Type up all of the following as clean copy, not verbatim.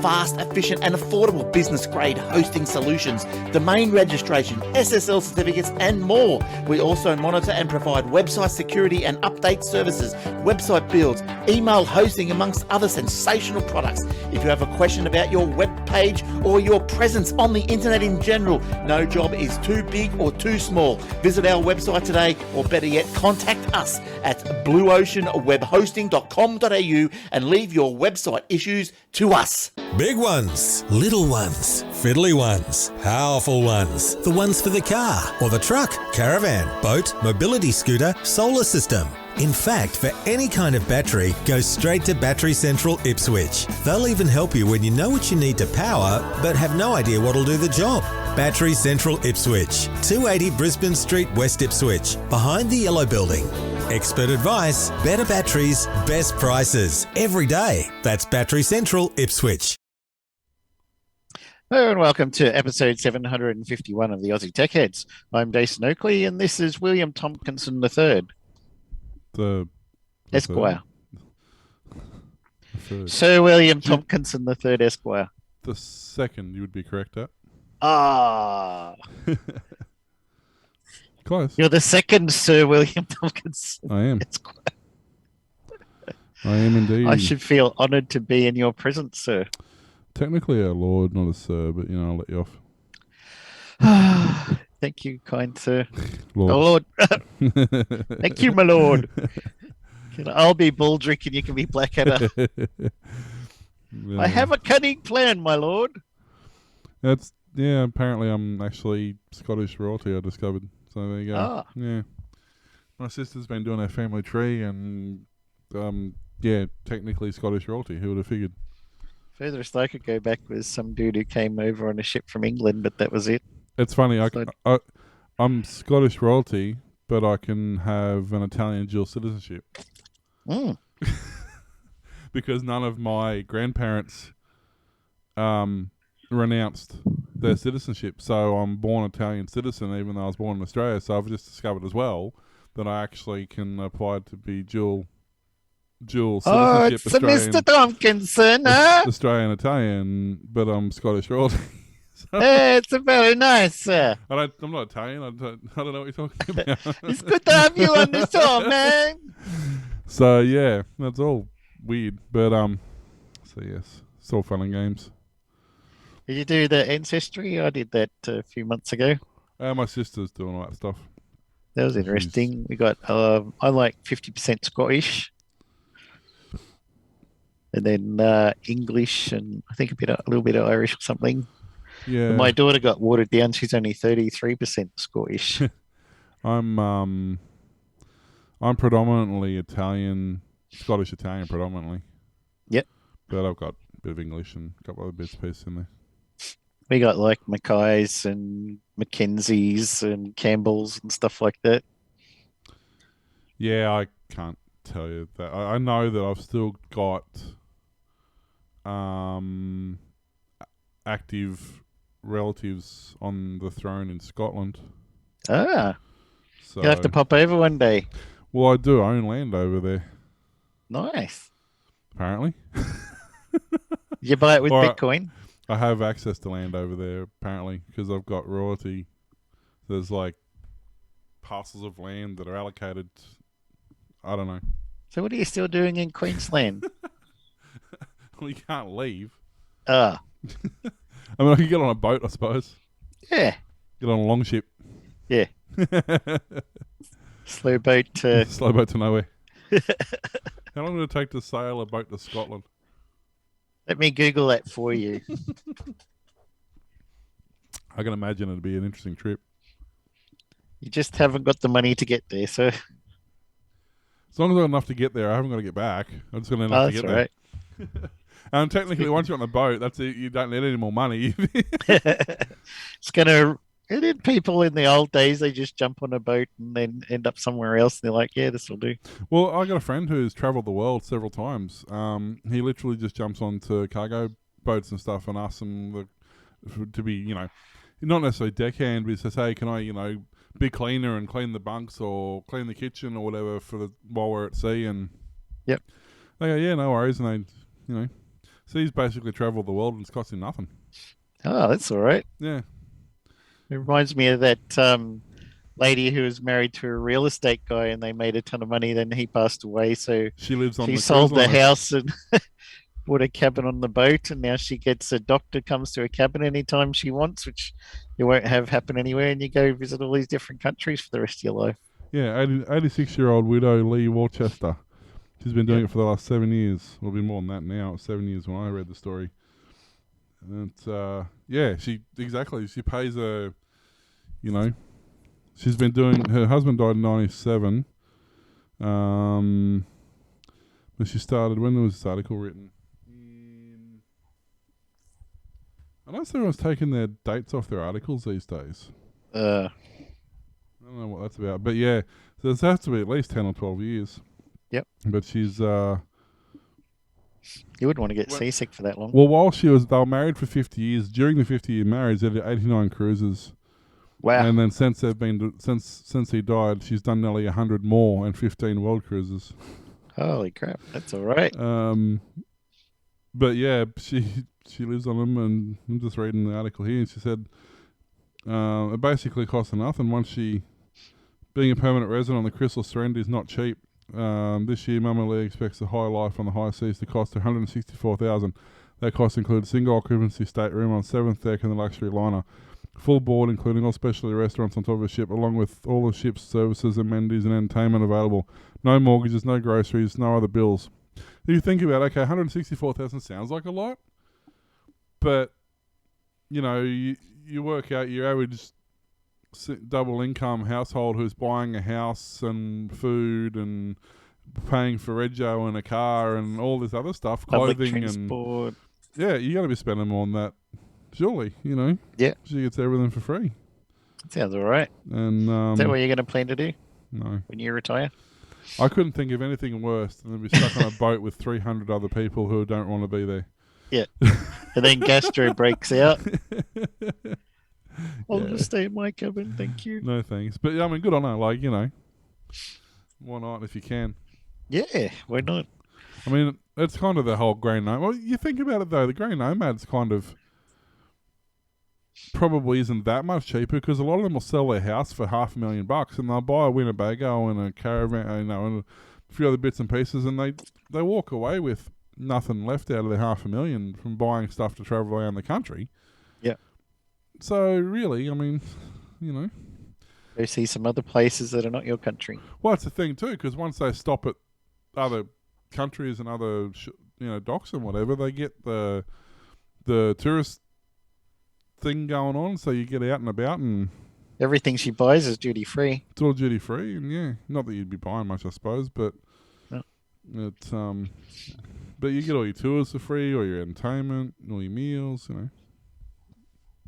fast, efficient and affordable business-grade hosting solutions, domain registration, SSL certificates and more. We also monitor and provide website security and update services, website builds, email hosting, amongst other sensational products. If you have a question about your web page or your presence on the internet in general, no job is too big or too small. Visit our website today, or better yet, contact us at blueoceanwebhosting.com.au and leave your website issues to us. Big ones, little ones, fiddly ones, powerful ones, the ones for the car or the truck, caravan, boat, mobility scooter, solar system. In fact, for any kind of battery, go straight to Battery Central Ipswich. They'll even help you when you know what you need to power, but have no idea what'll do the job. Battery Central Ipswich, 280 Brisbane Street, West Ipswich, behind the Yellow Building. Expert advice, better batteries, best prices, every day. That's Battery Central Ipswich. Hello and welcome to episode 751 of the Aussie Tech Heads. I'm Jason Oakley and this is William Tompkinson III. The Esquire. third. Sir William Tompkinson III Esquire. The second you would be correct at. Ah, Close. you're the second Sir William Tompkinson I am. Esquire. I am indeed. I should feel honoured to be in your presence, sir. Technically a lord, not a sir, but I'll let you off. Thank you, kind sir. Lord. Oh, Lord. Thank you, my lord. I'll be Baldrick and you can be Blackadder. Yeah. I have a cunning plan, my lord. Apparently I'm actually Scottish royalty, I discovered. So there you go. Ah. Yeah. My sister's been doing her family tree and technically Scottish royalty. Who would have figured? Furthest I could go back was some dude who came over on a ship from England, but that was it. It's funny, I'm Scottish royalty, but I can have an Italian dual citizenship. Mm. Because none of my grandparents renounced their citizenship. So I'm born Italian citizen, even though I was born in Australia. So I've just discovered as well that I actually can apply to be dual citizenship. Oh, it's Mr. Tompkinson, huh? Australian Italian, but I'm Scottish royalty. Hey, it's very nice, sir. I'm not Italian. I don't know what you're talking about. It's good to have you on the show, man. So yeah, that's all weird, but so yes, it's all fun and games. Did you do the ancestry? I did that a few months ago. My sister's doing all that stuff. That was interesting. We got I like 50% Scottish, and then English, and I think a little bit of Irish or something. Yeah, And my daughter got watered down. She's only 33% Scottish. I'm predominantly Italian, Scottish Italian predominantly. Yep. But I've got a bit of English and a couple other bits and pieces in there. We got like Mackay's and Mackenzie's and Campbell's and stuff like that. Yeah, I can't tell you that. I know that I've still got active relatives on the throne in Scotland. Ah, So, you'll have to pop over one day. well, I do own land over there, Nice. apparently. You buy it with Or- Bitcoin? I have access to land over there, apparently, because I've got royalty. There's like parcels of land that are allocated. I don't know. So what are you still doing in Queensland? Well, you can't leave. Ah, I mean, I could get on a boat, I suppose. yeah. Get on a long ship. Yeah. Slow boat to... Slow boat to nowhere. How long would it take to sail a boat to Scotland? Let me Google that for you. I can imagine it'd be an interesting trip. You just haven't got the money to get there, so... As long as I've got enough to get there, I haven't got to get back. I'm just going to enough to that's get all right. there. And technically, once you're on the boat, that's it. You don't need any more money. It's going to... It did people in the old days, they just jump on a boat and then end up somewhere else. And they're like, yeah, this will do. Well, I got a friend who's travelled the world several times. He literally just jumps onto cargo boats and stuff and asks them to be, not necessarily deckhand, but he says, hey, can I, be cleaner and clean the bunks or clean the kitchen or whatever while we're at sea? And yep. they go, yeah, no worries. And they, So he's basically travelled the world and it's cost him nothing. Oh, that's all right. Yeah. It reminds me of that lady who was married to a real estate guy and they made a ton of money. Then he passed away. So She lives on she the sold cruise the liner. house and bought a cabin on the boat. And now she gets a doctor comes to her cabin anytime she wants, which you won't have happen anywhere. And you go visit all these different countries for the rest of your life. Yeah, 86-year-old widow Lee Worcester. She's been doing Yeah. it for the last 7 years. Well, it'll be more than that now. It was 7 years when I read the story. And she pays a, she's been doing. Her husband died in 97. But she started. When was this article written? I know everyone's taking their dates off their articles these days. Uh, I don't know what that's about, but yeah, so it has to be at least 10 or 12 years. Yep. But she's you wouldn't want to get Well- seasick for that long. Well, while they were married for 50 years, during the 50-year marriage, they did 89 cruises. Wow. And then since he died, she's done nearly 100 more and 15 world cruises. Holy crap. That's all right. But yeah, she lives on them, and I'm just reading the article here, and she said it basically costs her nothing once being a permanent resident on the Crystal Serenity is not cheap. This year, Mama Lee expects the high life on the high seas to cost $164,000. That cost includes single occupancy stateroom on 7th deck and the luxury liner. Full board, including all specialty restaurants on top of the ship, along with all the ship's services, amenities, and entertainment available. No mortgages, no groceries, no other bills. If you think about it, okay, $164,000 sounds like a lot, but you work out your average double income household who's buying a house and food and paying for rego and a car and all this other stuff, Public clothing transport. and you got to be spending more than that. Surely, Yeah. She gets everything for free. Sounds all right. And Is that what you're going to plan to do no, when you retire? I couldn't think of anything worse than to be stuck on a boat with 300 other people who don't want to be there. Yeah. And then gastro breaks out. I'll Yeah. just stay in my cabin. Thank you. No thanks. But I mean, good on her. Like, why not if you can? Yeah. Why not? I mean, it's kind of the whole grey nomad. Well, you think about it though, the grey nomad's kind of probably isn't that much cheaper because a lot of them will sell their house for $500,000 and they'll buy a Winnebago and a caravan, and a few other bits and pieces, and they walk away with nothing left out of their $500,000 from buying stuff to travel around the country. Yeah. So really, I mean, Go see some other places that are not your country. well, it's the thing too, because once they stop at other countries and other docks and whatever, they get the tourist thing going on, so you get out and about and Everything she buys is duty free. it's all duty free, and yeah, not that you'd be buying much, I suppose, but No. it's but you get all your tours for free, or your entertainment, all your meals,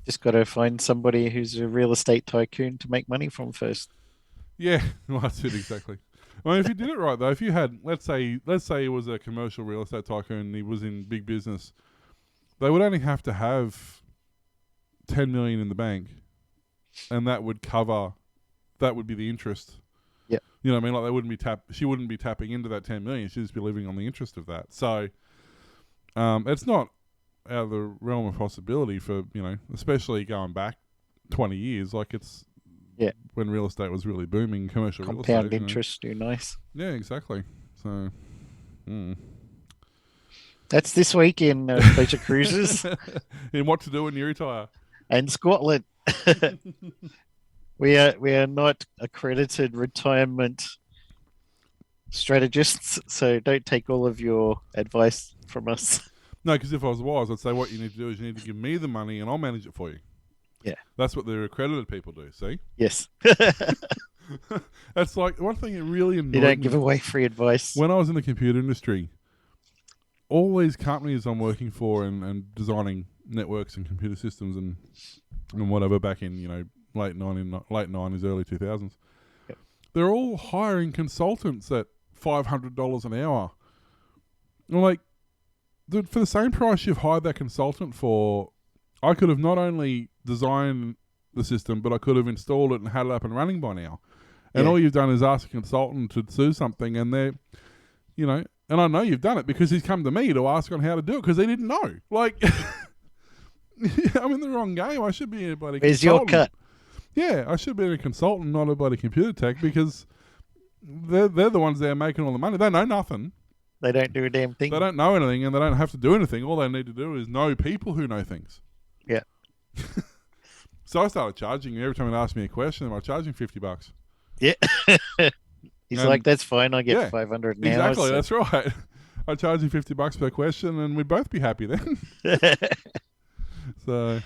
Just got to find somebody who's a real estate tycoon to make money from first. Yeah, well, that's it exactly. I mean, if you did it right though, if you had, let's say he was a commercial real estate tycoon, and he was in big business, they would only have to have $10 million in the bank, and that would be the interest. Yeah. You know what I mean? Like, they wouldn't be she wouldn't be tapping into that 10 million. She'd just be living on the interest of that. So, it's not out of the realm of possibility for, especially going back 20 years. Like, it's when real estate was really booming, commercial real estate. Compound interest, do nice. Yeah, exactly. So, That's this week in Pleasure Cruises and what to do when you retire. and Scotland. We are not accredited retirement strategists, so don't take all of your advice from us. No, because if I was wise, I'd say what you need to do is you need to give me the money and I'll manage it for you. Yeah. That's what the accredited people do, see? Yes. That's like one thing that really annoyed You don't me. give away free advice. When I was in the computer industry, all these companies I'm working for and designing networks and computer systems and whatever back in, late 90s, early 2000s, Yep. they're all hiring consultants at $500 an hour. I'm like, dude, for the same price you've hired that consultant for, I could have not only designed the system, but I could have installed it and had it up and running by now. And Yeah. all you've done is ask a consultant to do something, and they're, And I know you've done it because he's come to me to ask on how to do it because he didn't know. Like, I'm in the wrong game. I should be a bloody Where's consultant. your cut? Yeah, I should be a consultant, not a bloody computer tech, because they're the ones there making all the money. They know nothing. They don't do a damn thing. They don't know anything, and they don't have to do anything. All they need to do is know people who know things. Yeah. So I started charging every time they asked me a question. I charging $50. Yeah. He's like, that's fine. I get yeah, 500 an hour. Exactly, So. that's right. I charge you $50 per question, and we'd both be happy then. So,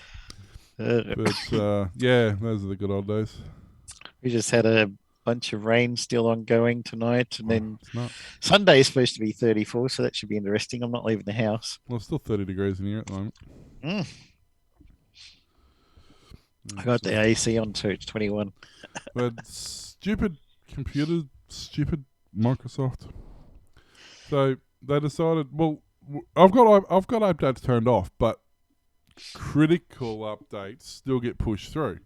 but yeah, those are the good old days. We just had a bunch of rain still ongoing tonight, and then It's not. Sunday is supposed to be 34, so that should be interesting. I'm not leaving the house. Well, it's still 30 degrees in here at the moment. I got the AC on, so it's 21. But stupid computers, stupid Microsoft. So they decided, well, I've got updates turned off, but critical updates still get pushed through.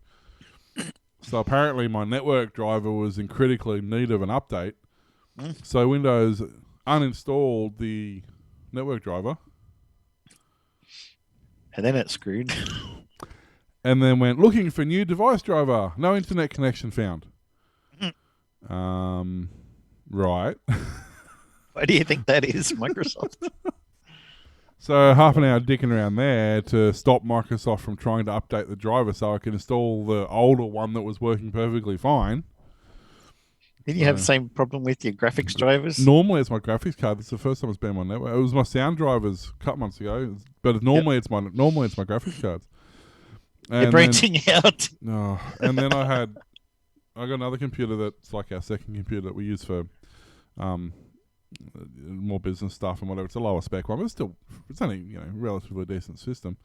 So apparently my network driver was in critical need of an update. So Windows uninstalled the network driver. And then it's screwed. And then went looking for new device driver. No internet connection found. Right. Why do you think that is, Microsoft? So half an hour dicking around there to stop Microsoft from trying to update the driver so I could install the older one that was working perfectly fine. Didn't you have the same problem with your graphics drivers? Normally it's my graphics card. It's the first time it's been on my network. It was my sound drivers a couple months ago, but normally it's my graphics cards. And You're branching out. No, and then I got another computer that's like our second computer that we use for more business stuff and whatever. It's a lower spec one, but it's only relatively decent system.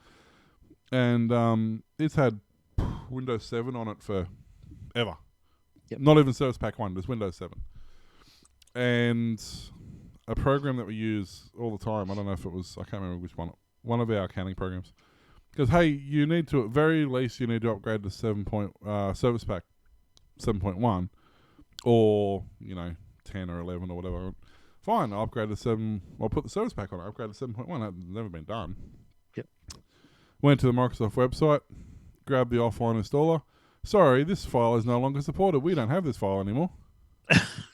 And it's had Windows 7 on it for ever. Yep. Not even Service Pack 1, just Windows 7. And a program that we use all the time, I don't know if it was, I can't remember which one of our accounting programs. Because, hey, you need to, at very least, you need to upgrade to Service Pack 7.1 or, 10 or 11 or whatever. Fine, I'll upgrade to 7. I'll put the Service Pack on it. Upgrade to 7.1. That's never been done. Yep. Went to the Microsoft website, grabbed the offline installer. Sorry, this file is no longer supported. We don't have this file anymore.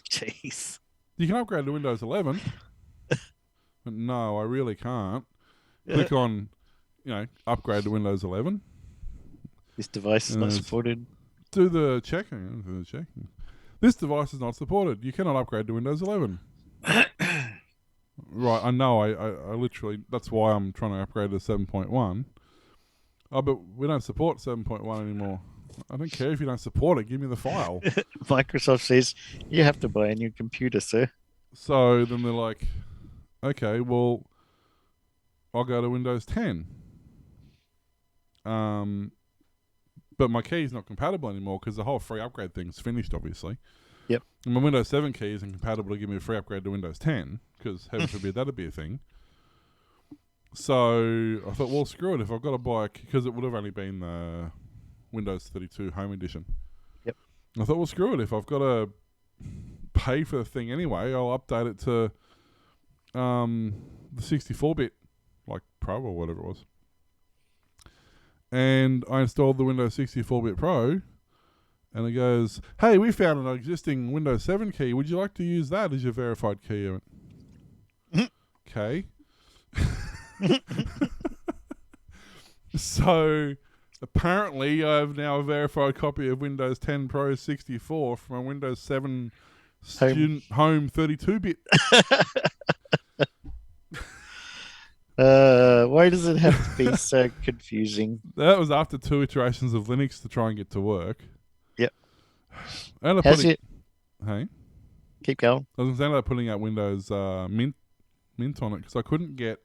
Jeez. You can upgrade to Windows 11. But no, I really can't. Click on, upgrade to Windows 11. This device is not supported. Do the checking. This device is not supported. You cannot upgrade to Windows 11. Right, I know. I literally, that's why I'm trying to upgrade to 7.1. Oh, but we don't support 7.1 anymore. I don't care if you don't support it. Give me the file. Microsoft says, you have to buy a new computer, sir. So then they're like, okay, well, I'll go to Windows 10. But my key is not compatible anymore because the whole free upgrade thing's finished, obviously. Yep. And my Windows 7 key isn't compatible to give me a free upgrade to Windows 10 because heaven forbid that'd be a thing. So I thought, well, screw it. If I've got to buy because it would have only been the Windows 32 Home Edition. Yep. I thought, well, screw it. If I've got to pay for the thing anyway, I'll update it to the 64-bit, like Pro or whatever it was. And I installed the Windows 64-bit Pro, and it goes, hey, we found an existing Windows 7 key. Would you like to use that as your verified key? I went, okay. So apparently I have now a verified copy of Windows 10 Pro 64 from a Windows 7 student home 32-bit. Why does it have to be so confusing? That was after 2 iterations of Linux to try and get to work. Yep. And How's it? Hey? Keep going. I was saying about putting out Windows Mint on it because I couldn't get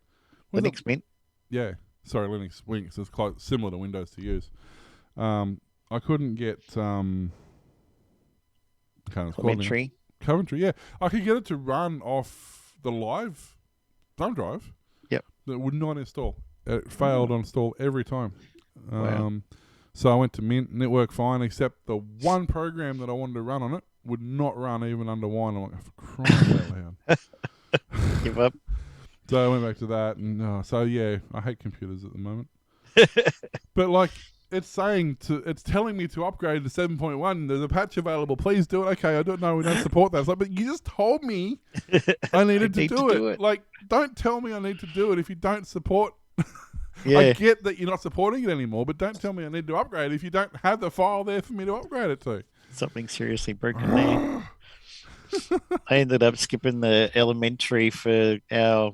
Linux Mint. Yeah, sorry, Linux Wings. It's quite similar to Windows to use. I couldn't get Coventry. Yeah, I could get it to run off the live thumb drive. Yep. That would not install. It failed on install every time. Wow. So I went to Mint and it worked fine, except the one program that I wanted to run on it would not run even under wine. I'm like, for crying out loud. Give up. So I went back to that, and so yeah, I hate computers at the moment. But like, it's telling me to upgrade to 7.1. There's a patch available. Please do it. Okay, I don't know. We don't support that. It's like, but you just told me I needed to do it. Like, don't tell me I need to do it if you don't support. Yeah. I get that you're not supporting it anymore, but don't tell me I need to upgrade if you don't have the file there for me to upgrade it to. Something seriously broken there. I ended up skipping the elementary for our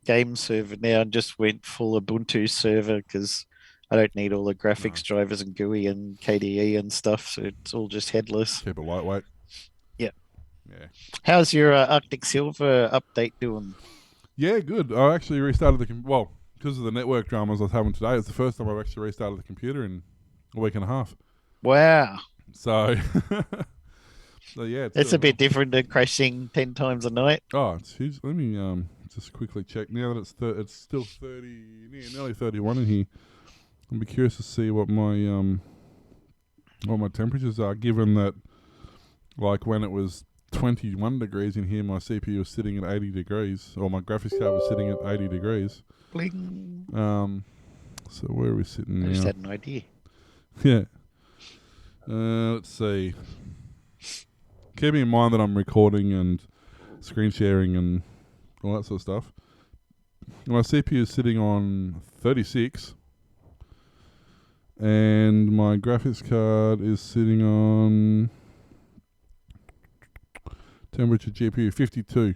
game server now and just went full Ubuntu server because I don't need all the graphics drivers and GUI and KDE and stuff. So it's all just headless. Keep it lightweight. Yeah. Yeah. How's your Arctic Silver update doing? Yeah, good. I actually restarted because of the network dramas I was having today. It's the first time I've actually restarted the computer in a week and a half. Wow. So, so yeah. It's a bit different than crashing 10 times a night. Oh, it's huge. Let me just quickly check. Now that it's still 30, nearly 31 in here. I'll be curious to see what my temperatures are, given that, like, when it was 21 degrees in here, my CPU was sitting at 80 degrees, or my graphics card was sitting at 80 degrees. Bling. So where are we sitting now? I just had an idea. Yeah. Let's see. Keeping in mind that I'm recording and screen sharing and all that sort of stuff. My CPU is sitting on 36. And my graphics card is sitting on temperature GPU 52.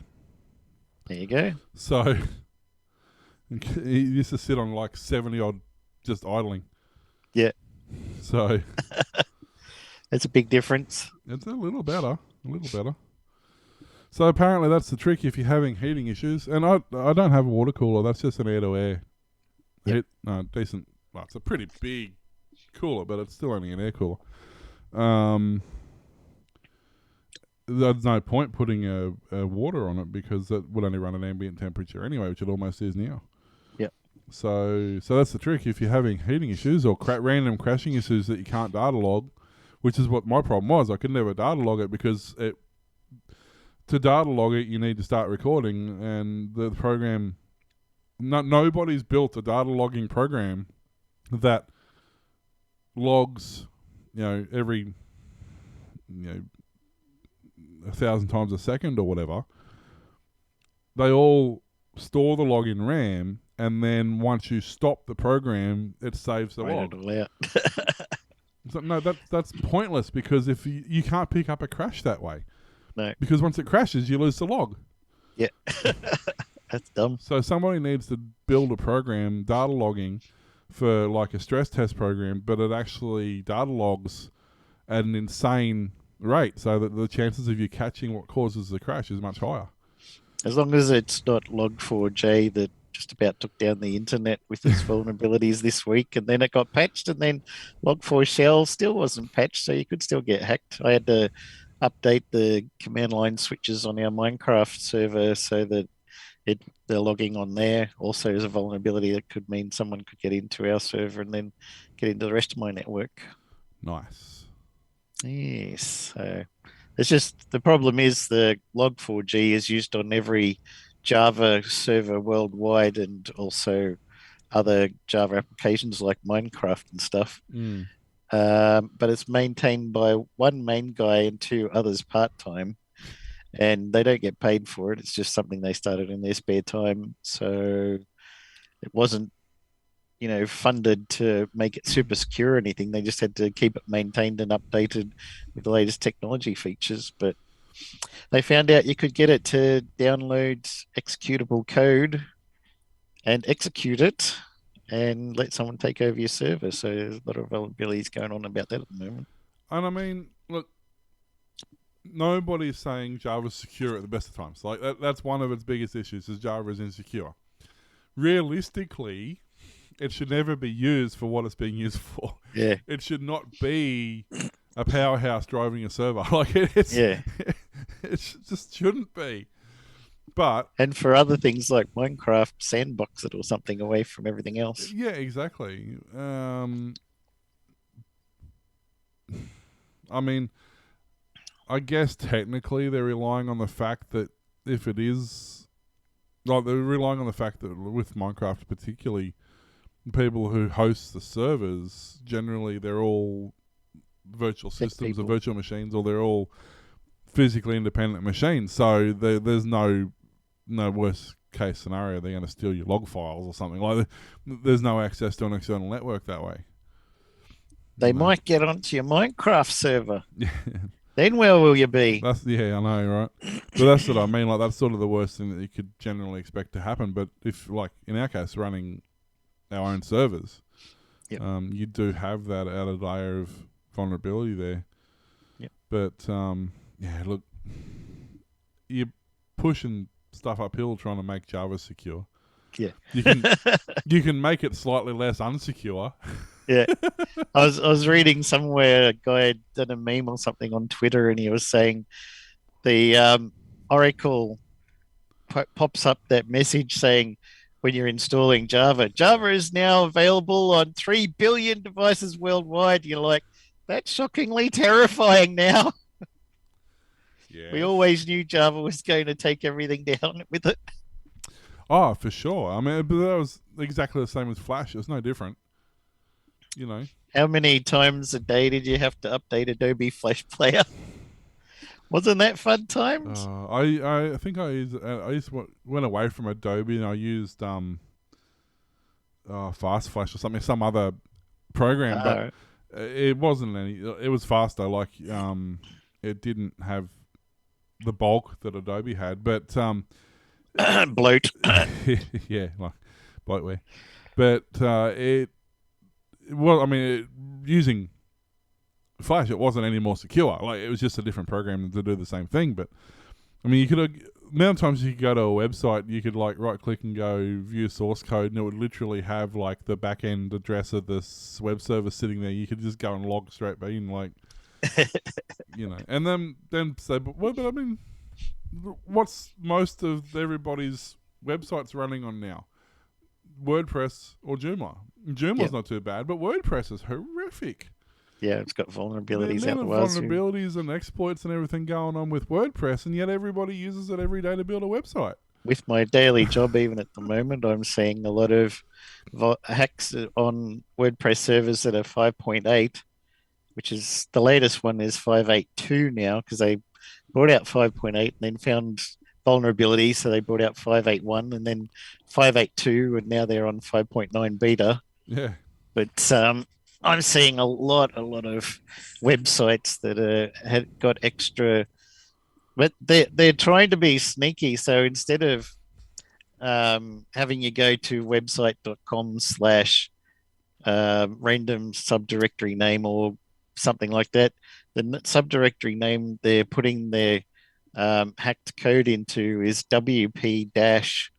There you go. So it used to sit on like 70 odd just idling. Yeah. So That's a big difference. it's a little better. So apparently that's the trick if you're having heating issues. And I don't have a water cooler. That's just an air-to-air. Yep. Decent. Well, it's a pretty big cooler, but it's still only an air cooler. There's no point putting a water on it because that would only run an ambient temperature anyway, which it almost is now. Yep. So that's the trick. If you're having heating issues or random crashing issues that you can't data log, which is what my problem was. I could never data log it because to data log it, you need to start recording, and the program, nobody's built a data logging program that logs, every, 1,000 times a second or whatever. They all store the log in RAM, and then once you stop the program, it saves the log. So, no, that's pointless because if you can't pick up a crash that way. No. Because once it crashes, you lose the log. Yeah. That's dumb. So somebody needs to build a program, data logging, for like a stress test program, but it actually data logs at an insane rate so that the chances of you catching what causes the crash is much higher. As long as it's not Log4j that just about took down the internet with its vulnerabilities this week, and then it got patched, and then Log4Shell still wasn't patched, so you could still get hacked. I had to update the command line switches on our Minecraft server so that the logging on there also is a vulnerability that could mean someone could get into our server and then get into the rest of my network. Nice. Yes. So it's just the problem is the Log4j is used on every Java server worldwide and also other Java applications like Minecraft and stuff. But it's maintained by one main guy and two others part-time, and they don't get paid for it. It's just something they started in their spare time. So it wasn't, funded to make it super secure or anything. They just had to keep it maintained and updated with the latest technology features. But they found out you could get it to download executable code and execute it and let someone take over your server. So there's a lot of vulnerabilities going on about that at the moment. And I mean, look, nobody's saying Java's secure at the best of times. Like that's one of its biggest issues is Java is insecure. Realistically, it should never be used for what it's being used for. Yeah. It should not be a powerhouse driving a server. Like it just shouldn't be. But and for other things like Minecraft, sandbox it or something away from everything else. Yeah, exactly. I mean, I guess technically they're relying on the fact that if it is like they're relying on the fact that with Minecraft particularly, people who host the servers, generally they're all virtual systems or virtual machines, or they're all physically independent machines. So there's no worst case scenario they're going to steal your log files or something. Like there's no access to an external network that way. They might get onto your Minecraft server. Yeah. Then where will you be? I know, right? But that's what I mean. Like that's sort of the worst thing that you could generally expect to happen. But if, like in our case, running our own servers, yep. You do have that added layer of vulnerability there. Yep. But look, you're pushing stuff uphill trying to make Java secure. Yeah, you can make it slightly less unsecure. Yeah, I was reading somewhere a guy had done a meme or something on Twitter, and he was saying the Oracle pops up that message saying when you're installing Java is now available on 3 billion devices worldwide. You're like, that's shockingly terrifying now. Yeah. We always knew Java was going to take everything down with it. Oh, for sure. I mean, but that was exactly the same as Flash. It's no different. You know. How many times a day did you have to update Adobe Flash Player? Wasn't that fun times? I think I went away from Adobe and I used Fast Flash or something, some other program, but it wasn't any. It was faster. Like it didn't have the bulk that Adobe had, but bloat. Yeah, like bloatware. But using Flash, it wasn't any more secure. Like it was just a different program to do the same thing. But I mean, you could amount of times you could go to a website, you could like right click and go view source code, and it would literally have like the back end address of this web server sitting there. You could just go and log straight back in, like you know, and then say, but I mean, what's most of everybody's websites running on now? WordPress or Joomla. Joomla's not too bad, but WordPress is horrific. Yeah, it's got vulnerabilities out the wazoo. Vulnerabilities and exploits and everything going on with WordPress, and yet everybody uses it every day to build a website. With my daily job, even at the moment, I'm seeing a lot of hacks on WordPress servers that are 5.8, which is the latest one is 5.8.2 now, because they brought out 5.8 and then found vulnerabilities, so they brought out 5.8.1 and then 5.8.2, and now they're on 5.9 beta. Yeah, but I'm seeing a lot of websites that had got extra, but they're trying to be sneaky. So instead of having you go to website.com/random subdirectory name or something like that, the subdirectory name they're putting their hacked code into is WP dash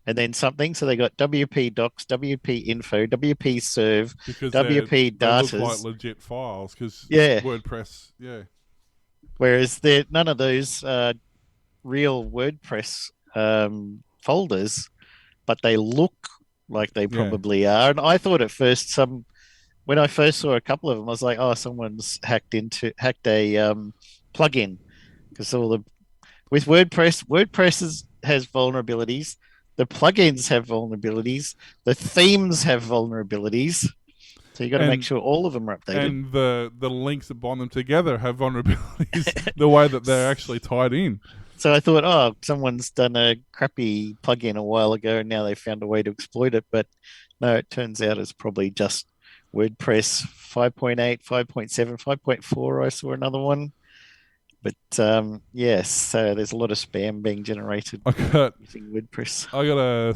and then something. So they got WP docs, WP info, WP serve, because WP datas. They look like legit files because WordPress, yeah. Whereas none of those real WordPress folders, but they look like they probably are. And I thought at first when I first saw a couple of them, I was like, oh, someone's hacked a plugin, because with WordPress has vulnerabilities. The plugins have vulnerabilities. The themes have vulnerabilities. So you got to make sure all of them are updated. And the links that bind them together have vulnerabilities. The way that they're actually tied in. So I thought, oh, someone's done a crappy plugin a while ago, and now they found a way to exploit it. But no, it turns out it's probably just WordPress 5.8, 5.7, 5.4. I saw another one. But yes, so there's a lot of spam being generated using WordPress. I got a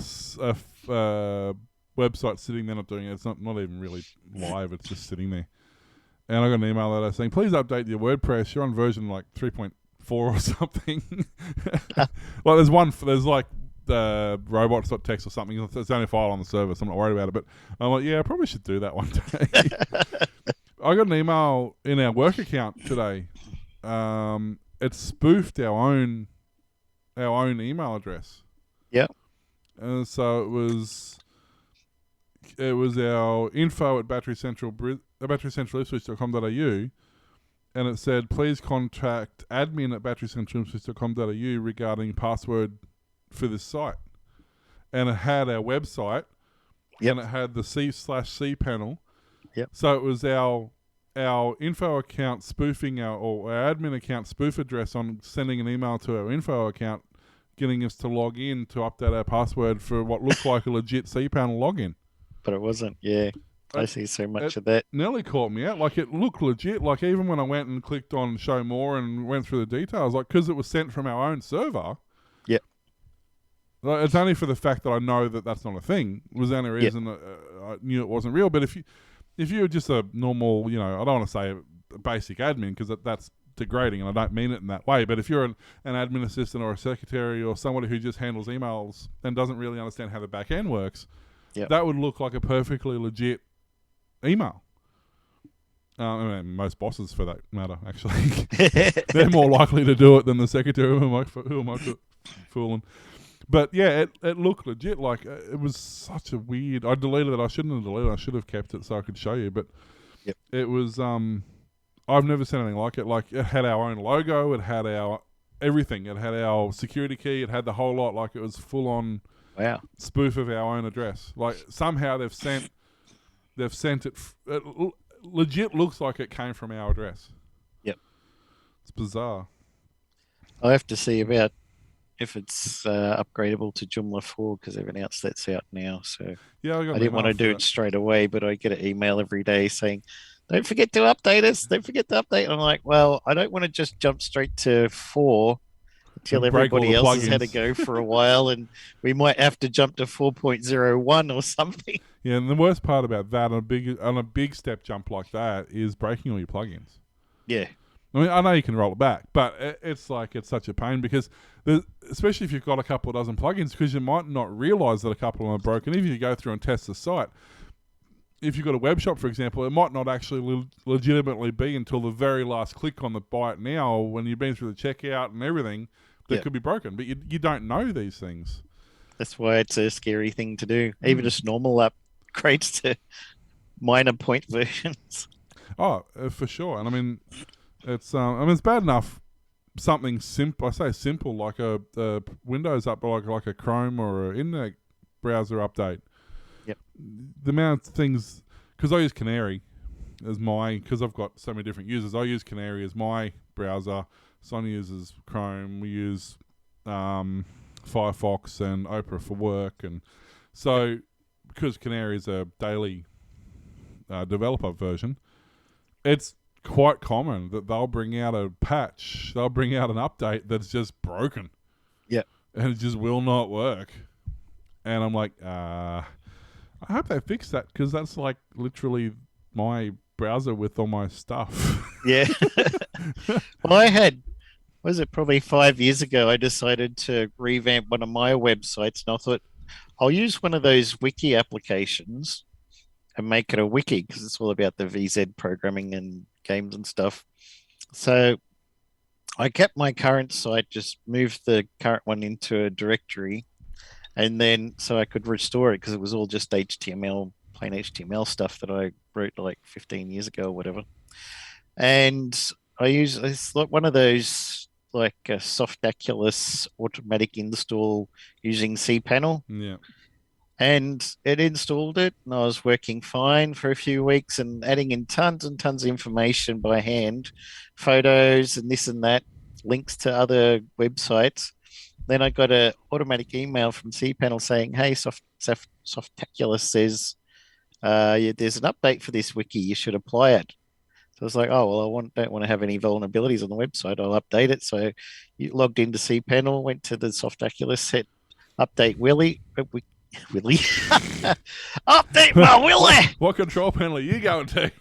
website sitting there not doing it. It's not even really live. It's just sitting there. And I got an email letter saying, please update your WordPress. You're on version like 3.4 or something. Well, there's like the robots.txt or something. It's only a file on the server, so I'm not worried about it. But I'm like, yeah, I probably should do that one day. I got an email in our work account today. It spoofed our own email address. Yeah. And so it was our info at batterycentralipswich.com.au, and it said, please contact admin at batterycentralipswich.com.au regarding password for this site. and it had our website, Yep. and it had the C/C panel. Yep. So it was our info account spoofing our admin account spoof address on sending an email to our info account, getting us to log in to update our password for what looked like a legit cPanel login. But it wasn't. Yeah, I see so much of that. Nearly caught me out. Like, it looked legit. Like, even when I went and clicked on show more and went through the details, like, because it was sent from our own server. Yep. Like, it's only for the fact that I know that that's not a thing. Was the only reason I knew it wasn't real. But if you were just a normal, I don't want to say a basic admin, because that's degrading, and I don't mean it in that way. But if you're an admin assistant or a secretary or somebody who just handles emails and doesn't really understand how the back end works, that would look like a perfectly legit email. I mean, most bosses, for that matter, actually, they're more likely to do it than the secretary who am I fooling. But yeah, it looked legit. Like, it was such a weird. I deleted it. I shouldn't have deleted it. I should have kept it so I could show you. But it was. I've never seen anything like it. Like, it had our own logo. It had our everything. It had our security key. It had the whole lot. Like, it was full on. Wow. Spoof of our own address. Like, somehow they've sent it. It legit looks like it came from our address. Yep. It's bizarre. I have to see about if it's upgradable to Joomla 4, because they've announced that's out now. So yeah, I didn't want to do it straight away, but I get an email every day saying, "Don't forget to update us. Don't forget to update." And I'm like, well, I don't want to just jump straight to 4 until everybody else has had to go for a while, and we might have to jump to 4.01 or something. Yeah, and the worst part about that, on a big step jump like that, is breaking all your plugins. Yeah. I mean, I know you can roll it back, but it's such a pain, because especially if you've got a couple of dozen plugins, because you might not realize that a couple of them are broken. Even if you go through and test the site, if you've got a web shop, for example, it might not actually legitimately be until the very last click on the buy it now, when you've been through the checkout and everything, that could be broken. But you don't know these things. That's why it's a scary thing to do. Even just normal upgrades to minor point versions. Oh, for sure. And I mean, it's bad enough something simple. I say simple, like a Windows up, like a Chrome or an internet browser update. Yep. The amount of things, because I use Canary as because I've got so many different users. I use Canary as my browser. Sonia uses Chrome. We use Firefox and Opera for work, and so because Canary is a daily developer version, it's quite common that they'll bring out a patch, they'll bring out an update that's just broken. Yeah. And it just will not work. And I'm like, I hope they fix that, because that's like literally my browser with all my stuff. Yeah. Well, I had, was it probably 5 years ago, I decided to revamp one of my websites, and I thought I'll use one of those wiki applications and make it a wiki, because it's all about the VZ programming and games and stuff. So I kept my current site, just moved the current one into a directory, and then so I could restore it, because it was all just HTML, plain HTML stuff that I wrote like 15 years ago or whatever. And it's like one of those, like a Softaculous automatic install using cPanel. Yeah. And it installed it, and I was working fine for a few weeks and adding in tons and tons of information by hand, photos and this and that, links to other websites. Then I got an automatic email from cPanel saying, "Hey, Softaculous says there's an update for this wiki. You should apply it." So I was like, "Oh, well, don't want to have any vulnerabilities on the website. I'll update it." So you logged into cPanel, went to the Softaculous, set update Willie. Update my Willie! What control panel are you going to?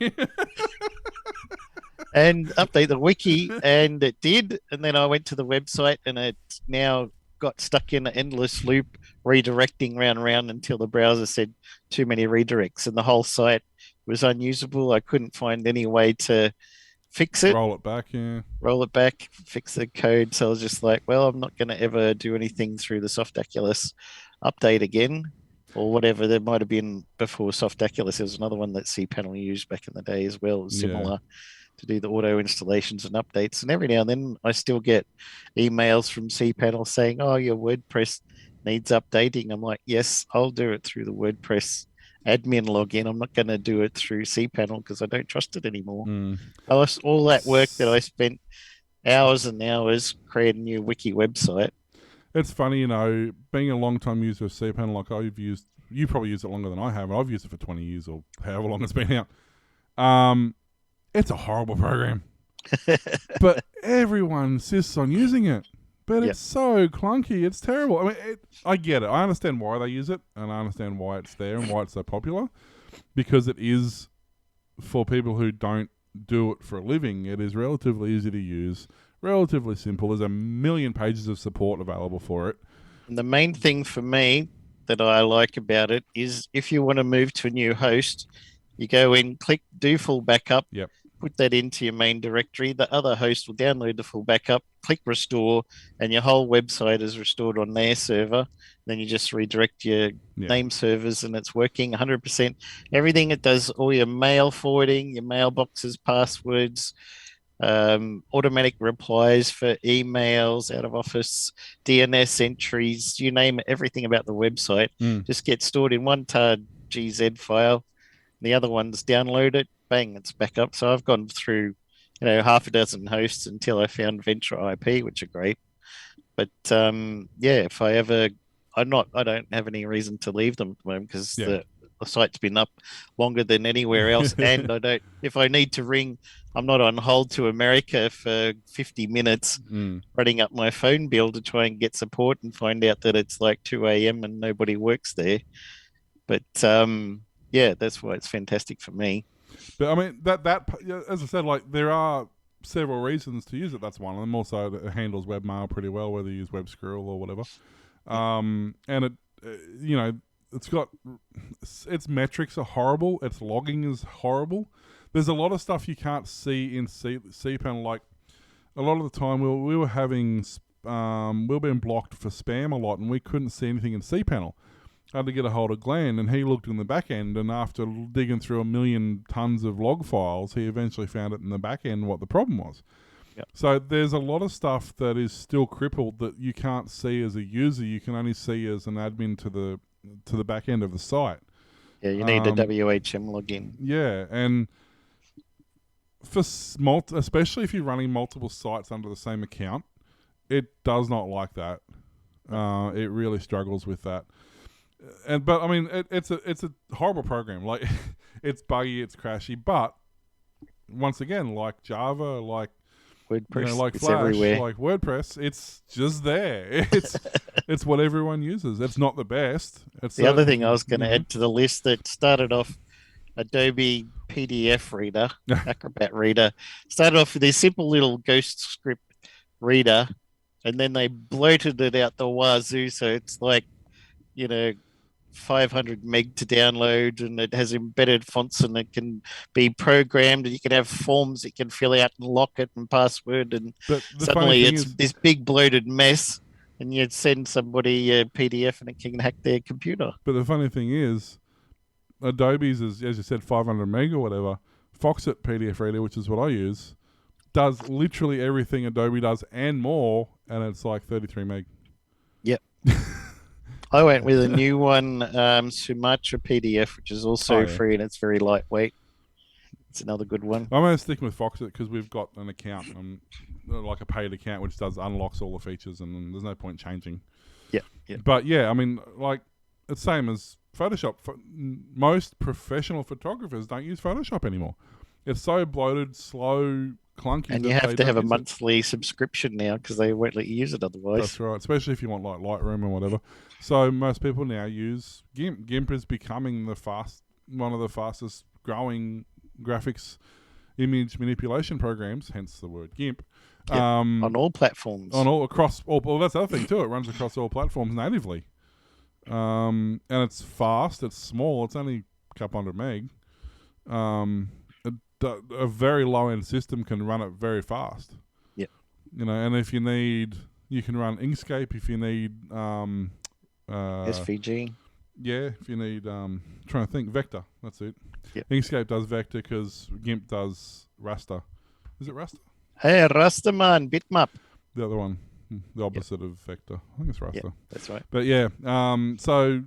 And update the wiki, and it did. And then I went to the website, and it now got stuck in an endless loop, redirecting round and round until the browser said too many redirects, and the whole site was unusable. I couldn't find any way to fix it. Roll it back, Fix the code. So I was just like, well, I'm not going to ever do anything through the Softaculous update again, or whatever. There might have been before Softaculous. There was another one that cPanel used back in the day as well, similar, to do the auto installations and updates. And every now and then I still get emails from cPanel saying, "Oh, your WordPress needs updating, I'm like, yes, I'll do it through the WordPress admin login. I'm not going to do it through cPanel because I don't trust it anymore. All that work that I spent hours and hours creating a new wiki website. It's funny, being a long-time user of cPanel, like you probably used it longer than I have. I've used it for 20 years or however long it's been out. It's a horrible program. But everyone insists on using it. But it's so clunky. It's terrible. I mean, I get it. I understand why they use it, and I understand why it's there and why it's so popular. Because it is, for people who don't do it for a living, it is relatively easy to use, relatively simple. There's a million pages of support available for it. And the main thing for me that I like about it is if you want to move to a new host, you go in, click do full backup, put that into your main directory. The other host will download the full backup, click restore, and your whole website is restored on their server. Then you just redirect your name servers and it's working 100%. Everything it does, all your mail forwarding, your mailboxes, passwords, automatic replies for emails, out of office, DNS entries, you name it, everything about the website just gets stored in one tar GZ file. The other one's download it, bang, it's back up. So I've gone through, half a dozen hosts until I found Venture IP, which are great. But if I ever, I don't have any reason to leave them at the moment because the site's been up longer than anywhere else. And if I need to ring, I'm not on hold to America for 50 minutes running up my phone bill to try and get support and find out that it's like 2 a.m. and nobody works there. But that's why it's fantastic for me. But I mean, that as I said, like there are several reasons to use it. That's one of them. Also, it handles webmail pretty well, whether you use web scroll or whatever. And it, it's got its metrics are horrible. Its logging is horrible. There's a lot of stuff you can't see in cPanel. Like a lot of the time, we were having we were being blocked for spam a lot, and we couldn't see anything in cPanel. I had to get a hold of Glenn, and he looked in the back end, and after digging through a million tons of log files, he eventually found it in the back end what the problem was. So there's a lot of stuff that is still crippled that you can't see as a user. You can only see as an admin to the back end of the site. Yeah, you need a WHM login. Yeah, and for especially if you're running multiple sites under the same account, it does not like that. It really struggles with that. But I mean, it's a horrible program. Like, it's buggy, it's crashy. But once again, like Java, like WordPress, like it's Flash, everywhere. like WordPress, it's just there. It's what everyone uses. It's not the best. The other thing I was going to add to the list that started off Adobe PDF reader, Acrobat reader, started off with this simple little Ghost script reader, and then they bloated it out the wazoo. So it's like, 500 meg to download, and it has embedded fonts, and it can be programmed, and you can have forms that can fill out and lock it and password, and suddenly it's this big bloated mess, and you'd send somebody a PDF and it can hack their computer. But the funny thing is, Adobe's is, as you said, 500 meg or whatever. Foxit PDF reader, which is what I use, does literally everything Adobe does and more, and it's like 33 meg. Yep. I went with a new one, Sumatra PDF, which is also free, and it's very lightweight. It's another good one. I'm going to stick with Foxit because we've got an account, like a paid account, which unlocks all the features, and there's no point changing. Yeah. But yeah, I mean, like, it's same as Photoshop. Most professional photographers don't use Photoshop anymore. It's so bloated, slow, clunky. And you have to have a monthly subscription now because they won't let you use it otherwise. That's right, especially if you want like Lightroom or whatever. So most people now use GIMP. GIMP is becoming one of the fastest growing graphics image manipulation programs, hence the word GIMP. On all platforms. Across all. Well, that's the other thing too. It runs across all platforms natively. And it's fast. It's small. It's only a couple hundred meg. A very low-end system can run it very fast. Yep. And if you need, you can run Inkscape. If you need SVG. Yeah, if you need, trying to think, Vector. That's it. Yep. Inkscape does Vector because GIMP does raster. Is it raster? Hey, Rasterman, bitmap. The other one. the opposite of Vector. I think it's raster. Yeah, that's right. But yeah, so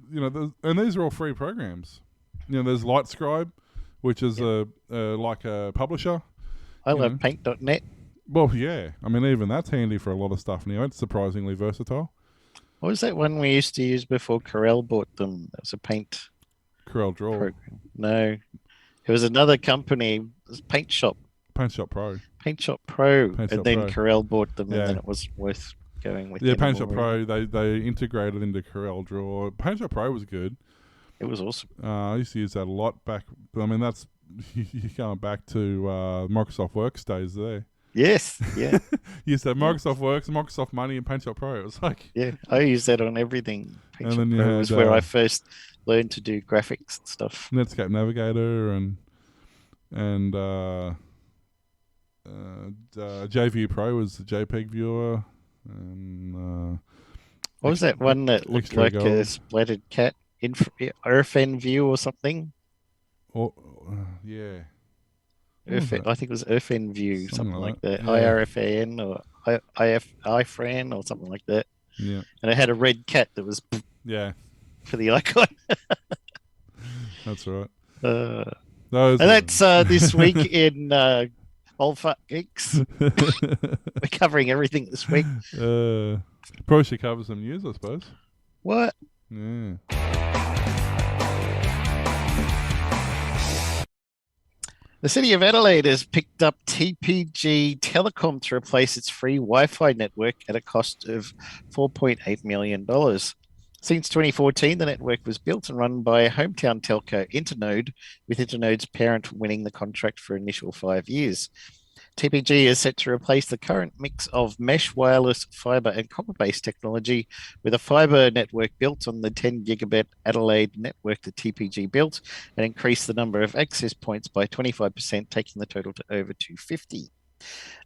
and these are all free programs. There's LightScribe, which is like a publisher. I love Paint.net. Well, yeah. I mean, even that's handy for a lot of stuff now. It's surprisingly versatile. What was that one we used to use before Corel bought them? That was a paint Corel Draw. program. No, it was another company. It was Paint Shop. Paint Shop Pro. Paint Shop Pro. Paint and Shop then Pro. Corel bought them, Yeah. and then it was worth going with. Yeah, Paint Shop anymore. Pro. They integrated into Corel Draw. Paint Shop Pro was good. It was awesome. I used to use that a lot back. I mean, that's you're going back to Microsoft Works days there. Yes, yeah, You used to have Microsoft Works, Microsoft Money, and Paint Shop Pro. It was like, yeah. I use that on everything. Paint And Shop then you Pro was had, where I first learned to do graphics and stuff. Netscape Navigator and JView Pro was the JPEG viewer, and What was that one that looked Extra like a Gold. splattered cat? Irfan View or something? yeah. What was I think it was Irfan View, something like that. Yeah. IRFAN or IFRAN or something like that. Yeah, And it had a red cat that was yeah, for the icon. that's right. Uh, Those and are- that's this week in Old Fuck Geeks. We're covering everything this week. probably should cover some news, I suppose. What? Yeah. The City of Adelaide has picked up TPG Telecom to replace its free Wi-Fi network at a cost of $4.8 million. Since 2014, the network was built and run by hometown telco Internode, with Internode's parent winning the contract for initial 5 years. TPG is set to replace the current mix of mesh, wireless, fibre, and copper-based technology with a fibre network built on the 10 gigabit Adelaide network that TPG built, and increase the number of access points by 25%, taking the total to over 250.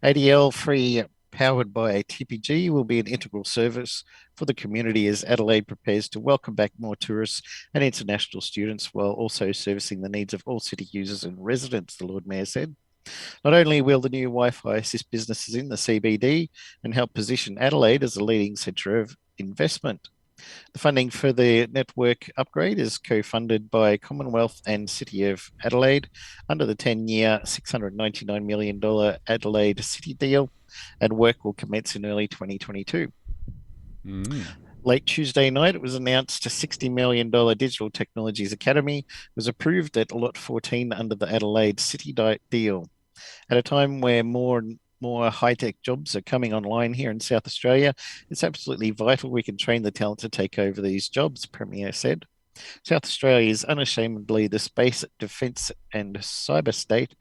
ADL free powered by TPG will be an integral service for the community as Adelaide prepares to welcome back more tourists and international students, while also servicing the needs of all city users and residents, the Lord Mayor said. Not only will the new Wi-Fi assist businesses in the CBD and help position Adelaide as a leading centre of investment. The funding for the network upgrade is co-funded by Commonwealth and City of Adelaide under the 10-year $699 million Adelaide City deal, and work will commence in early 2022. Late Tuesday night, it was announced a $60 million Digital Technologies Academy was approved at Lot 14 under the Adelaide City deal. At a time where more and more high-tech jobs are coming online here in South Australia, it's absolutely vital we can train the talent to take over these jobs, Premier said. South Australia is unashamedly the space, defence and cyber state,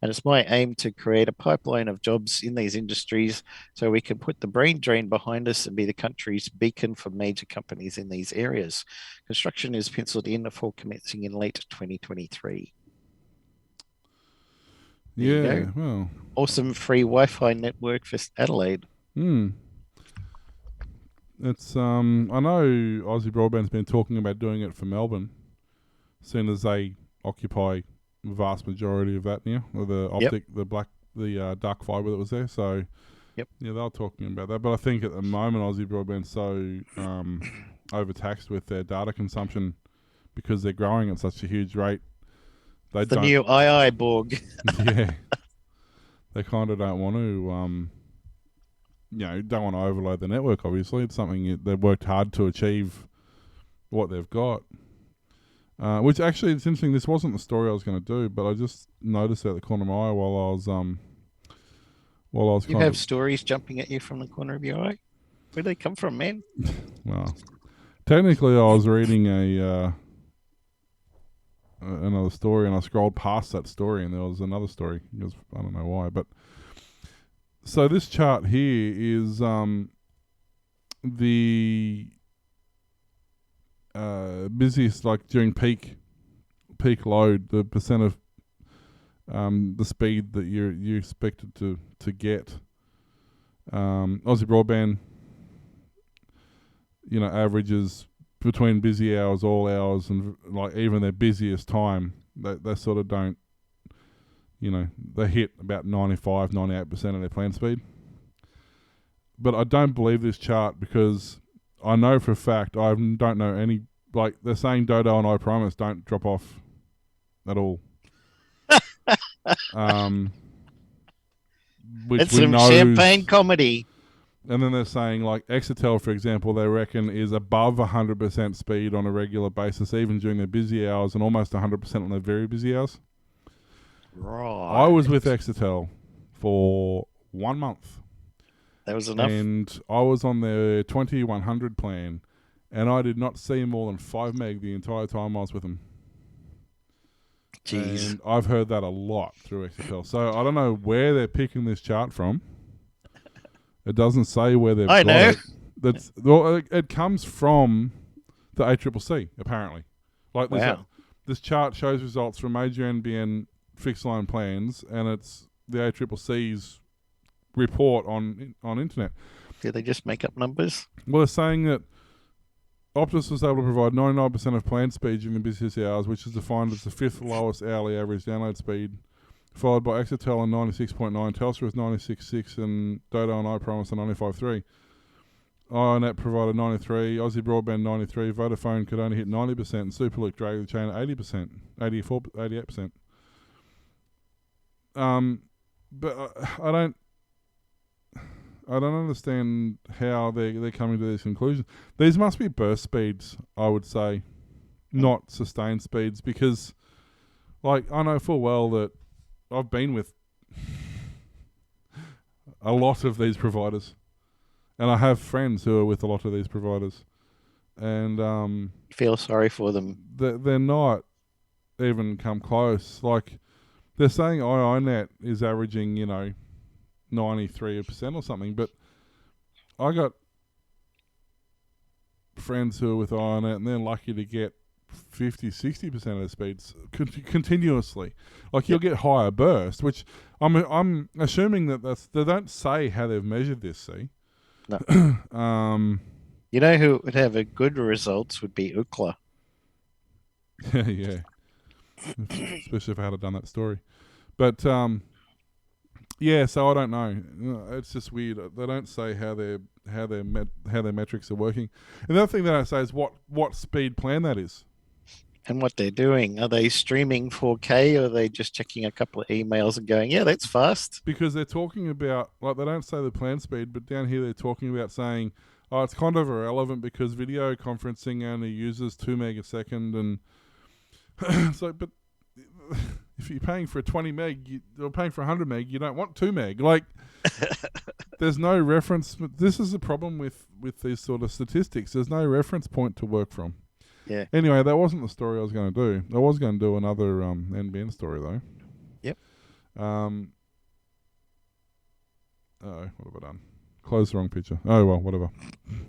and it's my aim to create a pipeline of jobs in these industries so we can put the brain drain behind us and be the country's beacon for major companies in these areas. Construction is penciled in for commencing in late 2023. There you Yeah, go. well. Awesome free Wi-Fi network for Adelaide. It's I know Aussie Broadband's been talking about doing it for Melbourne, seeing as they occupy the vast majority of that now, or the optic, the dark fibre that was there. So, yeah, they were talking about that. But I think at the moment Aussie Broadband's so overtaxed with their data consumption because they're growing at such a huge rate. They The don't, new II Borg. yeah, they kind of don't want to, don't want to overload the network. Obviously, it's something they've worked hard to achieve what they've got. Which actually, it's interesting. This wasn't the story I was going to do, but I just noticed it at the corner of my eye while I was. You have stories jumping at you from the corner of your eye. Where'd they come from, man? Well, technically, I was reading another story, and I scrolled past that story, and there was another story. Because I don't know why, but so this chart here is the busiest, like during peak load, the percent of the speed that you expected to get. Aussie Broadband, averages between busy hours, all hours, and like even their busiest time, they sort of don't, they hit about 95, 98% of their planned speed. but I don't believe this chart because I know for a fact I don't know any. Like they're saying, Dodo and I Primus don't drop off at all. Which It's we some know. champagne comedy. And then they're saying, like, Exetel, for example, they reckon is above 100% speed on a regular basis, even during their busy hours, and almost 100% on their very busy hours. Right. I was with Exetel for 1 month. That was enough. And I was on their 2100 plan, and I did not see more than 5 meg the entire time I was with them. Jeez. And I've heard that a lot through Exetel. So I don't know where they're picking this chart from. It doesn't say where they've got know. it. It comes from the ACCC, apparently. Like this chart shows results from major NBN fixed line plans, and it's the ACCC's report on internet. Did they just make up numbers? Well, they're saying that Optus was able to provide 99% of planned speed during the busiest hours, which is defined as the 5th lowest hourly average download speed, followed by Exetel on 96.9, Telstra was 96.6, and Dodo and iPromise on 95.3. iNet provided 93, Aussie Broadband 93, Vodafone could only hit 90%, and Superloop dragged the chain at 80%, 88%. But I don't understand how they're coming to these conclusions. These must be burst speeds, I would say, not sustained speeds, because, like, I know full well that I've been with a lot of these providers, and I have friends who are with a lot of these providers, and Feel sorry for them. they're not even come close. Like, they're saying iNet is averaging, 93% or something, but I got friends who are with iNet, and they're lucky to get 50-60% of their speeds continuously. Like, you'll get higher burst, which I'm assuming that they don't say how they've measured this. See, No. You know who would have a good results would be Ookla. yeah, especially if I had done that story, but yeah. So I don't know. It's just weird. They don't say how their metrics are working. And the other thing they don't say is what speed plan that is. And what they're doing. Are they streaming 4K, or are they just checking a couple of emails and going, yeah, that's fast? Because they're talking about, like, they don't say the plan speed, but down here they're talking about saying, oh, it's kind of irrelevant because video conferencing only uses 2 meg a second. And so, but if you're paying for a 20 meg, you're paying for 100 meg, you don't want 2 meg. Like, there's no reference. This is the problem with these sort of statistics. There's no reference point to work from. Yeah. Anyway, that wasn't the story I was going to do. I was going to do another NBN story, though. Yep. What have I done? Close the wrong picture. Oh, well, whatever.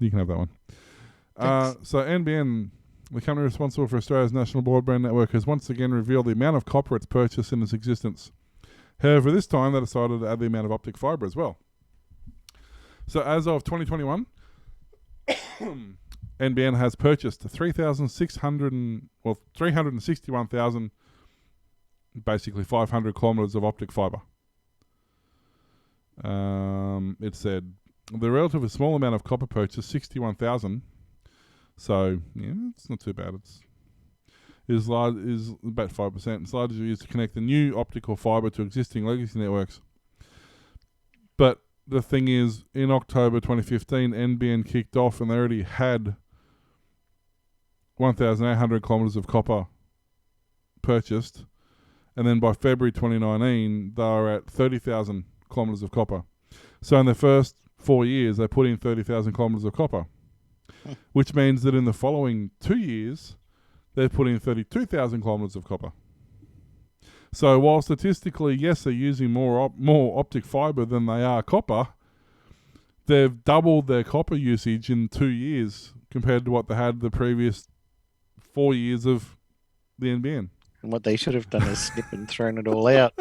You can have that one. So NBN, the company responsible for Australia's national broadband network, has once again revealed the amount of copper it's purchased in its existence. However, this time they decided to add the amount of optic fibre as well. So as of 2021... NBN has purchased 361,000, basically 500 kilometres of optic fibre. It said the relatively small amount of copper purchase, 61,000. So yeah, it's not too bad. Is about 5%. It's largely used to connect the new optical fibre to existing legacy networks. But the thing is, in October 2015, NBN kicked off, and they already had 1,800 kilometres of copper purchased, and then by February 2019 they were at 30,000 kilometres of copper. So in the first 4 years they put in 30,000 kilometres of copper, which means that in the following 2 years they've put in 32,000 kilometres of copper. So while statistically, yes, they're using more optic fibre than they are copper, they've doubled their copper usage in 2 years compared to what they had the previous 4 years of the NBN. And what they should have done is snip and thrown it all out.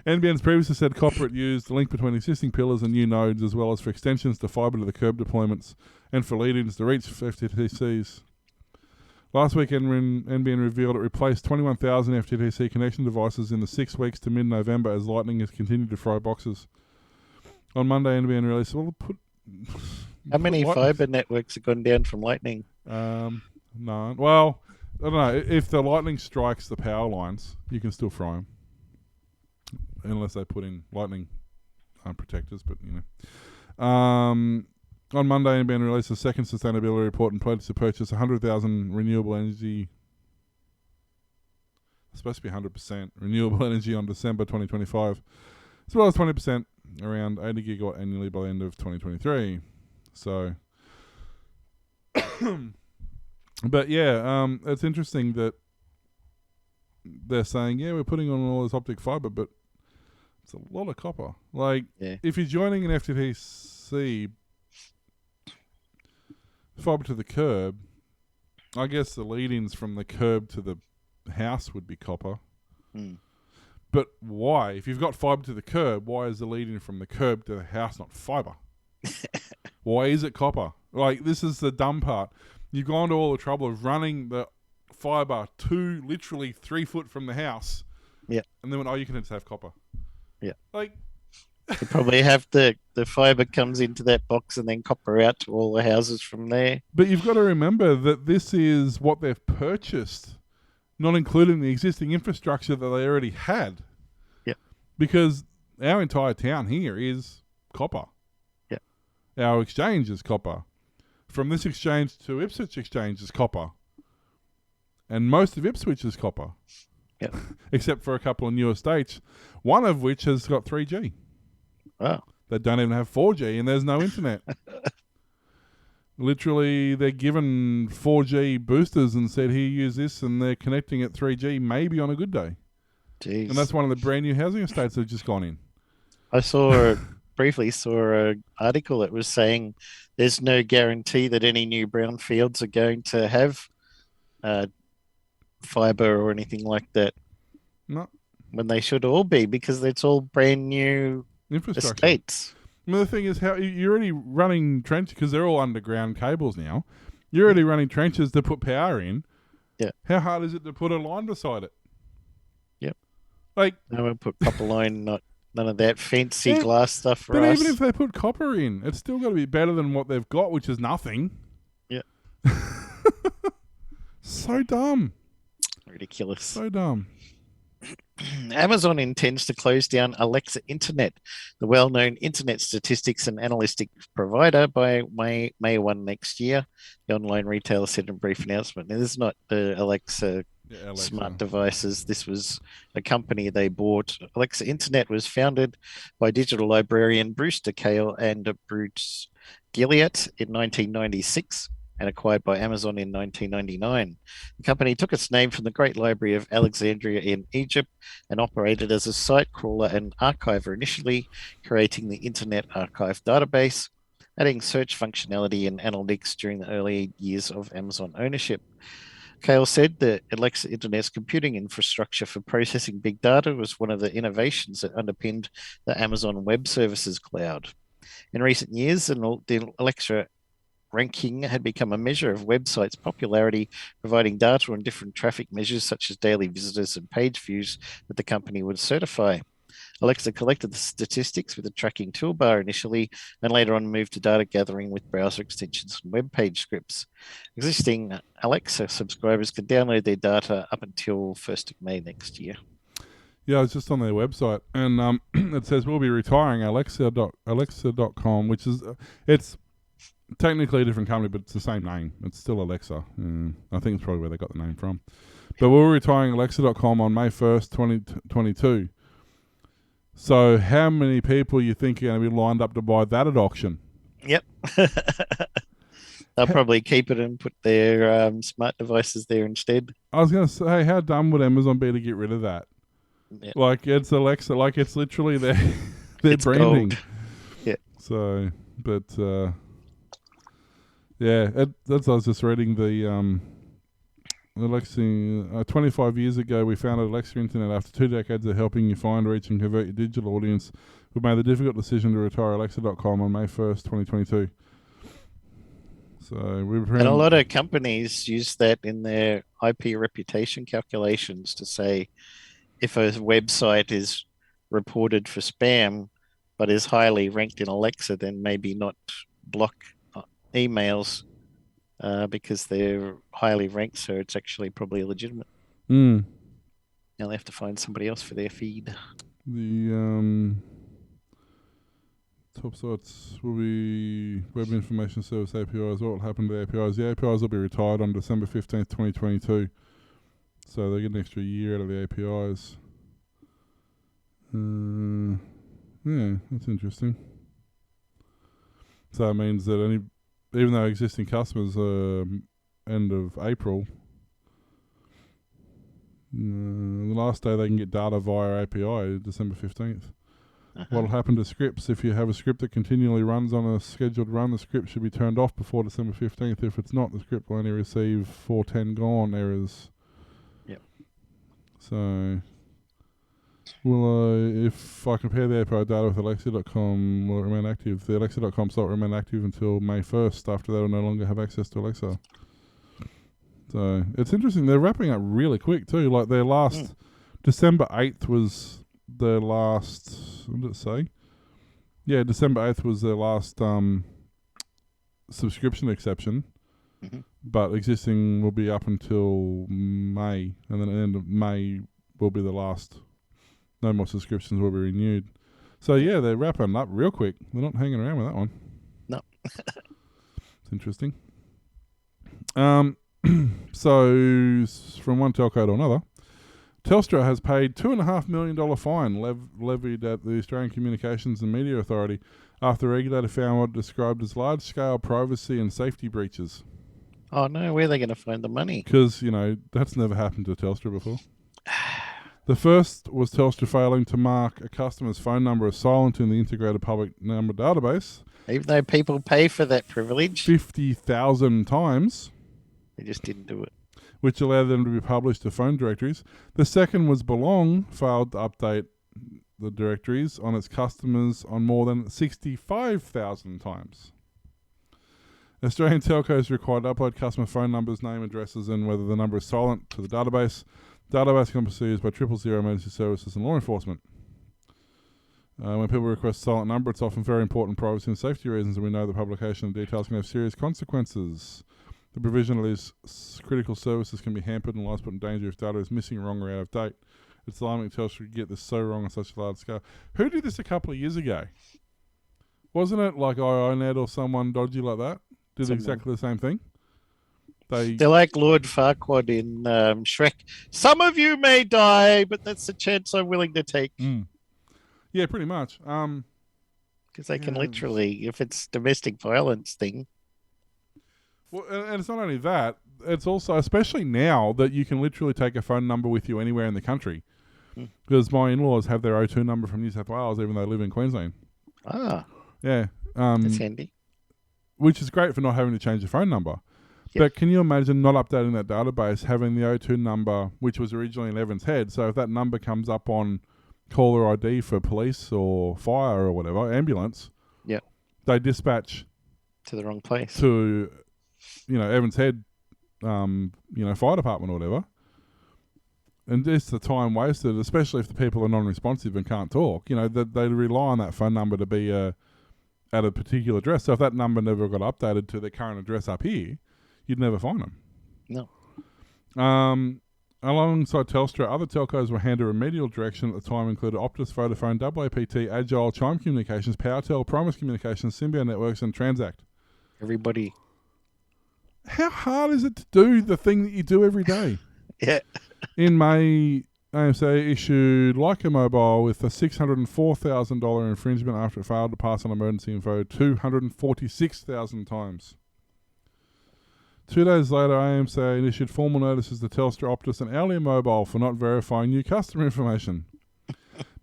NBN's previously said copper it used to link between existing pillars and new nodes, as well as for extensions to fibre to the curb deployments and for lead-ins to reach FTTCs. Last week, NBN revealed it replaced 21,000 FTTC connection devices in the 6 weeks to mid-November as Lightning has continued to fry boxes. On Monday, NBN released, How many What? fiber networks have gone down from lightning? No. Well, I don't know. If the lightning strikes the power lines, you can still fry them, unless they put in lightning protectors. But on Monday, NBN released a second sustainability report and pledged to purchase 100,000 renewable energy. It's supposed to be 100% renewable energy on December 2025, as well as 20%, around 80 gigawatt annually by the end of 2023. So, but yeah, it's interesting that they're saying, yeah, we're putting on all this optic fiber, but it's a lot of copper. Like, if you're joining an FTTC fiber to the curb, I guess the lead-ins from the curb to the house would be copper. But why? If you've got fiber to the curb, why is the lead-in from the curb to the house not fiber? Why is it copper? Like, this is the dumb part. You've gone to all the trouble of running the fiber to literally 3 foot from the house. Yeah. And then you can just have copper. Yeah. Like, you probably have the fiber comes into that box and then copper out to all the houses from there. But you've got to remember that this is what they've purchased, not including the existing infrastructure that they already had. Yeah. Because our entire town here is copper. Yeah. Our exchange is copper. From this exchange to Ipswich exchange is copper. And most of Ipswich is copper. Yeah. Except for a couple of new estates, one of which has got 3G. Wow. They don't even have 4G and there's no internet. Literally, they're given 4G boosters and said, here, use this, and they're connecting at 3G maybe on a good day. Jeez. And that's one of the brand new housing estates that have just gone in. I briefly saw an article that was saying there's no guarantee that any new brownfields are going to have fiber or anything like that. No. When they should all be, because it's all brand new Infrastructure. estates. I mean, the thing is, how you're already running trenches, because they're all underground cables now. You're already running trenches to put power in. Yeah. How hard is it to put a line beside it? Yep. Like, no one put copper line, none of that fancy glass stuff for but us. even if they put copper in, it's still got to be better than what they've got, which is nothing. Yeah. So dumb. Ridiculous. So dumb. Amazon intends to close down Alexa Internet, the well-known internet statistics and analytics provider, by May 1 next year. The online retailer said in a brief announcement. Now, this is not the Alexa smart devices. This was a company they bought. Alexa Internet was founded by digital librarian Bruce DeKale and Bruce Gilliatt in 1996. And acquired by Amazon in 1999. The company took its name from the Great Library of Alexandria in Egypt and operated as a site crawler and archiver, initially creating the Internet Archive database, adding search functionality and analytics during the early years of Amazon ownership. Kale said that Alexa Internet's computing infrastructure for processing big data was one of the innovations that underpinned the Amazon Web Services cloud. In recent years, the Alexa ranking had become a measure of websites' popularity, providing data on different traffic measures such as daily visitors and page views that the company would certify. Alexa collected the statistics with a tracking toolbar initially, and later on moved to data gathering with browser extensions and web page scripts. Existing Alexa subscribers can download their data up until 1st of May next year. Yeah, I was just on their website, and it says we'll be retiring Alexa.com, which is it's technically a different company, but it's the same name. It's still Alexa. I think it's probably where they got the name from. But we're retiring Alexa.com on May 1st, 2022. So how many people you think are going to be lined up to buy that at auction? Yep. They'll probably keep it and put their smart devices there instead. I was going to say, how dumb would Amazon be to get rid of that? Yep. Like, it's Alexa. Like, it's literally their branding. Gold. Yeah. So, but... yeah, that's. I was just reading the Alexa. 25 years ago, we founded Alexa Internet. After 2 decades of helping you find, reach, and convert your digital audience, we made the difficult decision to retire Alexa.com on May 1st, 2022. So and a lot of companies use that in their IP reputation calculations to say if a website is reported for spam but is highly ranked in Alexa, then maybe not block emails because they're highly ranked, so it's actually probably legitimate. Mm. Now they have to find somebody else for their feed. The top sites will be Web Information Service APIs. What will happen to the APIs? The APIs will be retired on December 15th, 2022. So they get an extra year out of the APIs. Yeah, that's interesting. So it means that even though existing customers end of April, the last day they can get data via API, December 15th. What will happen to scripts? If you have a script that continually runs on a scheduled run, the script should be turned off before December 15th. If it's not, the script will only receive 410 gone errors. Yep. So, if I compare the API data with Alexa.com, will it remain active? The Alexa.com site will remain active until May 1st. After that, I'll no longer have access to Alexa. So, it's interesting. They're wrapping up really quick, too. Like, their last... December 8th was their last... What did it say? Yeah, December 8th was their last subscription exception. Mm-hmm. But existing will be up until May. And then at the end of May will be the last... No more subscriptions will be renewed. So, yeah, they're wrapping up real quick. They're not hanging around with that one. No. It's interesting. So, from one telco to another, Telstra has paid $2.5 million fine levied at the Australian Communications and Media Authority after the regulator found what it described as large-scale privacy and safety breaches. Oh, no, where are they going to find the money? Because, that's never happened to Telstra before. The first was Telstra failing to mark a customer's phone number as silent in the integrated public number database. Even though people pay for that privilege. 50,000 times. They just didn't do it. Which allowed them to be published to phone directories. The second was Belong failed to update the directories on its customers on more than 65,000 times. Australian telcos required to upload customer phone numbers, name, addresses, and whether the number is silent to the database. Database can be used by 000 emergency services and law enforcement. When people request a silent number, it's often very important privacy and safety reasons, and we know the publication of details can have serious consequences. The provision of these critical services can be hampered and lives put in danger if data is missing, wrong, or out of date. It's alarming Telstra could get this so wrong on such a large scale. Who did this a couple of years ago? Wasn't it like IONET or someone dodgy like that? Did exactly the same thing? They're like Lord Farquaad in Shrek. Some of you may die, but that's a chance I'm willing to take. Yeah, pretty much. Because they can literally, if it's domestic violence thing. Well, and it's not only that, it's also, especially now, that you can literally take a phone number with you anywhere in the country. Because my in-laws have their O2 number from New South Wales, even though they live in Queensland. Ah. Yeah. That's handy. Which is great for not having to change your phone number. Yep. But can you imagine not updating that database, having the O2 number, which was originally in Evan's head? So if that number comes up on caller ID for police or fire or whatever, ambulance, they dispatch to the wrong place. To... Evans Head, fire department or whatever. And it's the time wasted, especially if the people are non-responsive and can't talk. They rely on that phone number to be at a particular address. So if that number never got updated to their current address up here, you'd never find them. No. Alongside Telstra, other telcos were handed remedial direction at the time included Optus, Vodafone, WAPT, Agile, Chime Communications, PowerTel, Primus Communications, Symbio Networks, and Transact. Everybody. How hard is it to do the thing that you do every day? Yeah. In May, AMC issued Leica Mobile with a $604,000 infringement after it failed to pass on emergency info 246,000 times. 2 days later, AMC issued formal notices to Telstra, Optus and Alia Mobile for not verifying new customer information.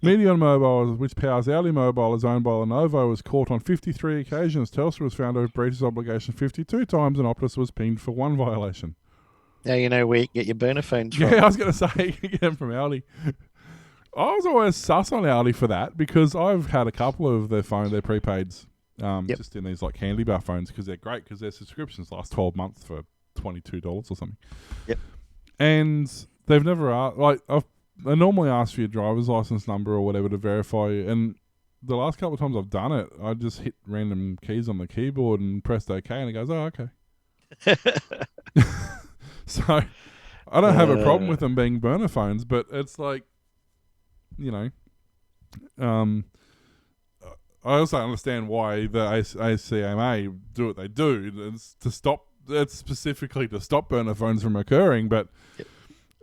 Medion Mobile, which powers Alia Mobile, is owned by Lenovo, was caught on 53 occasions. Telstra was found to have breached its obligation 52 times and Optus was pinged for 1 violation. Now you know where you get your burner phones from. Yeah, I was going to say, you get them from Aldi. I was always sus on Aldi for that because I've had a couple of their prepaids just in these like candy bar phones because they're great because their subscriptions last 12 months for $22 or something. Yep. And they've never asked, I normally ask for your driver's license number or whatever to verify you, and the last couple of times I've done it, I just hit random keys on the keyboard and pressed OK, and it goes, oh, okay. So I don't have a problem with them being burner phones, but it's like, you know, I also understand why the ACMA do what they do. It's specifically to stop burner phones from occurring, but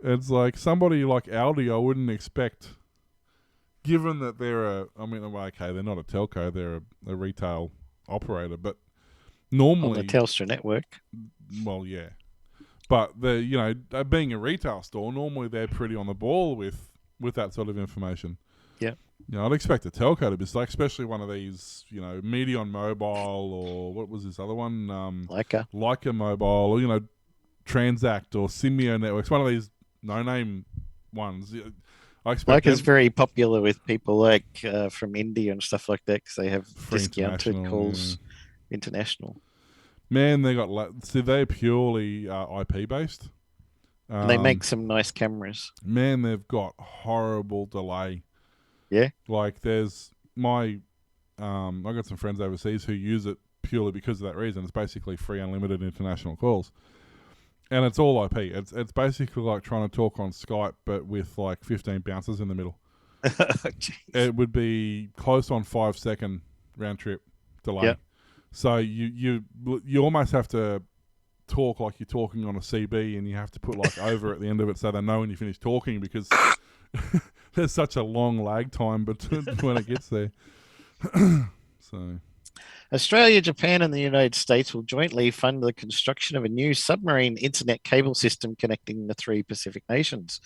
it's like somebody like Aldi, I wouldn't expect, given that they're they're not a telco, they're a retail operator, but normally on the Telstra network. Well, yeah, but they're being a retail store, normally they're pretty on the ball with that sort of information. Yeah. I'd expect a telco to be like, especially one of these, Medion Mobile, or what was this other one? Leica Mobile, or Transact or Simeo Networks, one of these no-name ones. I expect Leica's very popular with people like from India and stuff like that because they have discounted calls international. Man, they're purely IP based. And they make some nice cameras. Man, they've got horrible delay. Yeah. Like there's I got some friends overseas who use it purely because of that reason. It's basically free unlimited international calls. And it's all IP. It's basically like trying to talk on Skype but with like 15 bounces in the middle. It would be close on 5-second round trip delay. Yep. So you almost have to talk like you're talking on a CB, and you have to put like over at the end of it so they know when you finish talking, because there's such a long lag time between when it gets there. So Australia, Japan, and the United States will jointly fund the construction of a new submarine internet cable system connecting the 3 Pacific nations.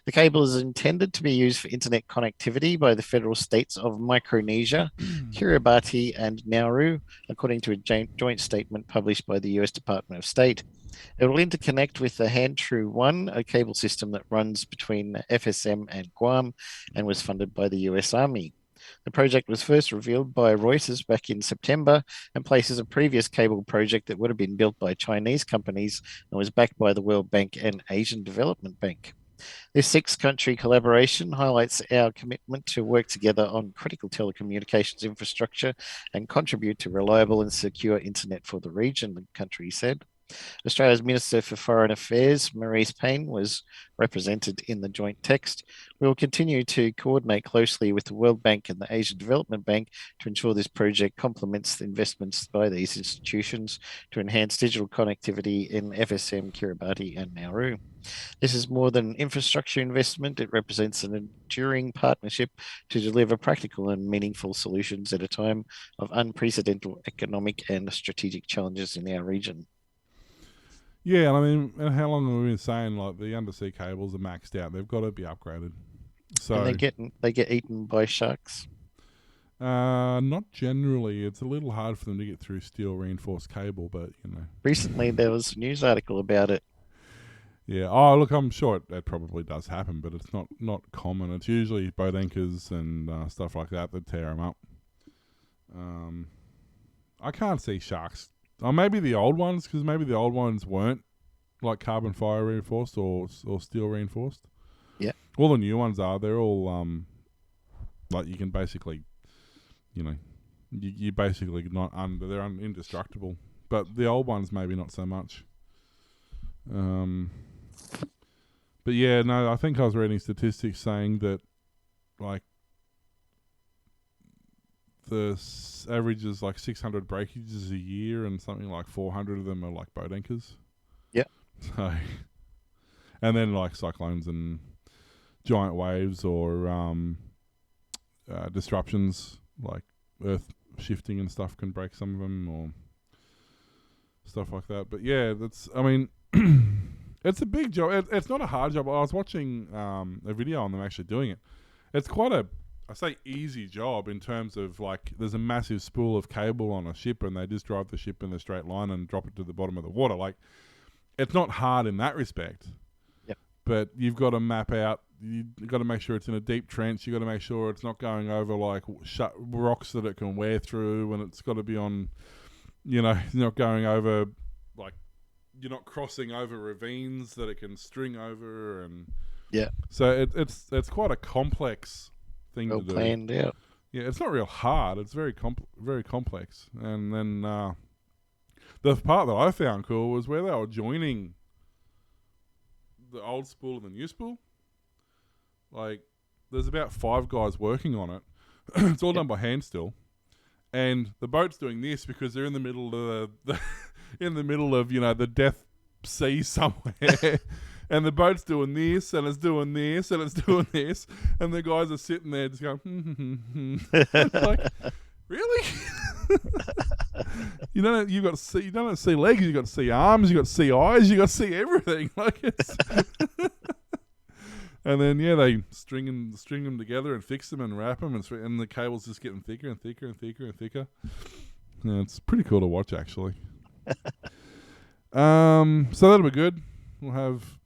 The cable is intended to be used for internet connectivity by the federal states of Micronesia, Kiribati, and Nauru, according to a joint statement published by the US Department of State. It will interconnect with the Hand-True-1, a cable system that runs between FSM and Guam and was funded by the US Army. The project was first revealed by Reuters back in September and places a previous cable project that would have been built by Chinese companies and was backed by the World Bank and Asian Development Bank. This 6-country collaboration highlights our commitment to work together on critical telecommunications infrastructure and contribute to reliable and secure internet for the region, the country said. Australia's Minister for Foreign Affairs, Marise Payne, was represented in the joint text. We will continue to coordinate closely with the World Bank and the Asian Development Bank to ensure this project complements the investments by these institutions to enhance digital connectivity in FSM, Kiribati, and Nauru. This is more than infrastructure investment. It represents an enduring partnership to deliver practical and meaningful solutions at a time of unprecedented economic and strategic challenges in our region. Yeah, I mean, how long have we been saying like the undersea cables are maxed out? They've got to be upgraded. So and they get eaten by sharks. Not generally. It's a little hard for them to get through steel reinforced cable, but Recently there was a news article about it. Yeah. Oh, look, I'm sure it probably does happen, but it's not common. It's usually boat anchors and stuff like that tear them up. I can't see sharks. Oh, maybe the old ones, because maybe the old ones weren't like carbon fibre reinforced or steel reinforced. Yeah. All the new ones are. They're all like you can basically, you basically not under. They're indestructible. But the old ones maybe not so much. But yeah, no, I think I was reading statistics saying that like the average is like 600 breakages a year, and something like 400 of them are like boat anchors. Yeah. So, and then like cyclones and giant waves or disruptions like earth shifting and stuff can break some of them or stuff like that. But yeah, it's a big job. It's not a hard job. I was watching a video on them actually doing it. It's quite I say easy job in terms of like there's a massive spool of cable on a ship and they just drive the ship in a straight line and drop it to the bottom of the water. Like it's not hard in that respect. Yep. But you've got to map out, you've got to make sure it's in a deep trench. You've got to make sure it's not going over like rocks that it can wear through, and it's got to be on, not going over like, you're not crossing over ravines that it can string over. And yeah. So it's quite a complex thing well to do. planned out. Yeah, it's not real hard. It's very very complex. And then the part that I found cool was where they were joining the old spool and the new spool. Like, there's about 5 guys working on it. It's all done by hand still. And the boat's doing this because they're in the middle of in the middle of, the Death Sea somewhere. And the boat's doing this, and it's doing this, and it's doing this, and the guys are sitting there just going, It's like, really? You don't see legs, you got to see arms, you got to see eyes, you got to see everything. Like, it's and then they string them together and fix them and wrap them, and the cable's just getting thicker and thicker and thicker and thicker. Yeah, it's pretty cool to watch, actually. So that'll be good. We'll have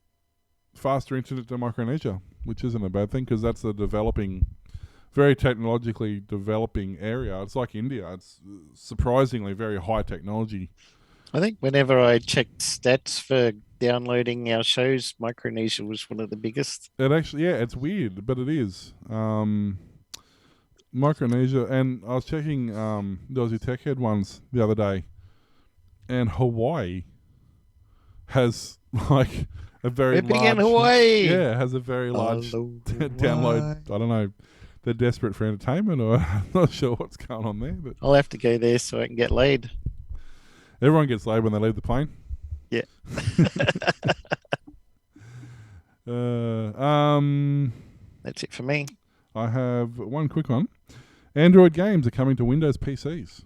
faster internet to Micronesia, which isn't a bad thing because that's a very technologically developing area. It's like India. It's surprisingly very high technology. I think whenever I checked stats for downloading our shows, Micronesia was one of the biggest. It actually, it's weird, but it is. Micronesia, and I was checking the Aussie Tech Head ones the other day, and Hawaii has like a very large... Hawaii! Yeah, has a very large download. I don't know. They're desperate for entertainment, or I'm not sure what's going on there. But I'll have to go there so I can get laid. Everyone gets laid when they leave the plane. Yeah. That's it for me. I have one quick one. Android games are coming to Windows PCs.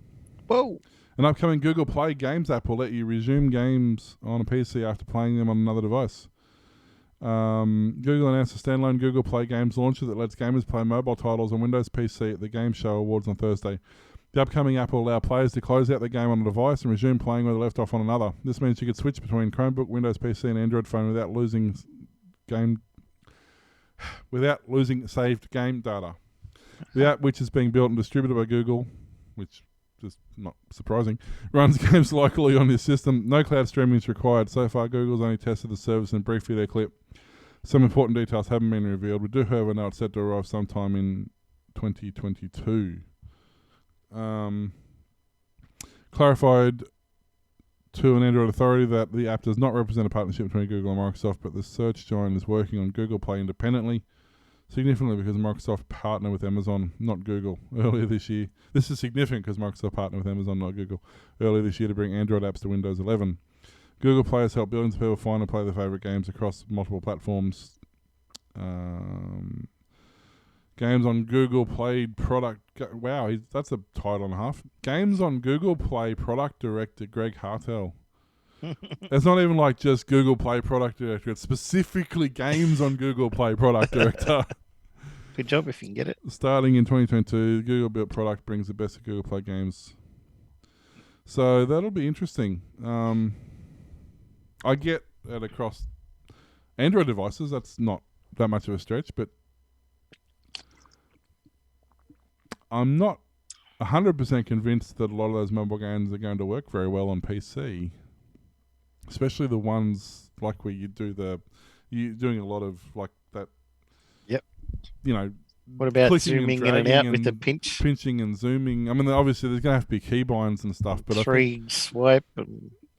Whoa. An upcoming Google Play Games app will let you resume games on a PC after playing them on another device. Google announced a standalone Google Play Games launcher that lets gamers play mobile titles on Windows PC at the Game Show Awards on Thursday. The upcoming app will allow players to close out the game on a device and resume playing where they left off on another. This means you could switch between Chromebook, Windows PC, and Android phone without losing saved game data. The app, which is being built and distributed by Google, which is not surprising, runs games locally on your system. No cloud streaming is required. So far, Google's only tested the service and briefly their clip. Some important details haven't been revealed. We do, however, know it's set to arrive sometime in 2022. Clarified to an Android authority that the app does not represent a partnership between Google and Microsoft, but the search giant is working on Google Play independently, significantly because Microsoft partnered with Amazon, not Google, earlier this year. This is significant because Microsoft partnered with Amazon, not Google, earlier this year to bring Android apps to Windows 11. Google Play has helped billions of people find and play their favourite games across multiple platforms. Games on Google Play product... Wow, that's a title and a half. Games on Google Play product director Greg Hartel. It's not even like just Google Play product director. It's specifically games on Google Play product director. Good job if you can get it. Starting in 2022, Google built product brings the best of Google Play games. So that'll be interesting. I get that across Android devices. That's not that much of a stretch, but I'm not 100% convinced that a lot of those mobile games are going to work very well on PC. Especially the ones like where you're doing a lot of like that. Yep. What about zooming in and out with the pinching and zooming? I mean, obviously there's going to have to be keybinds and stuff, but swipe.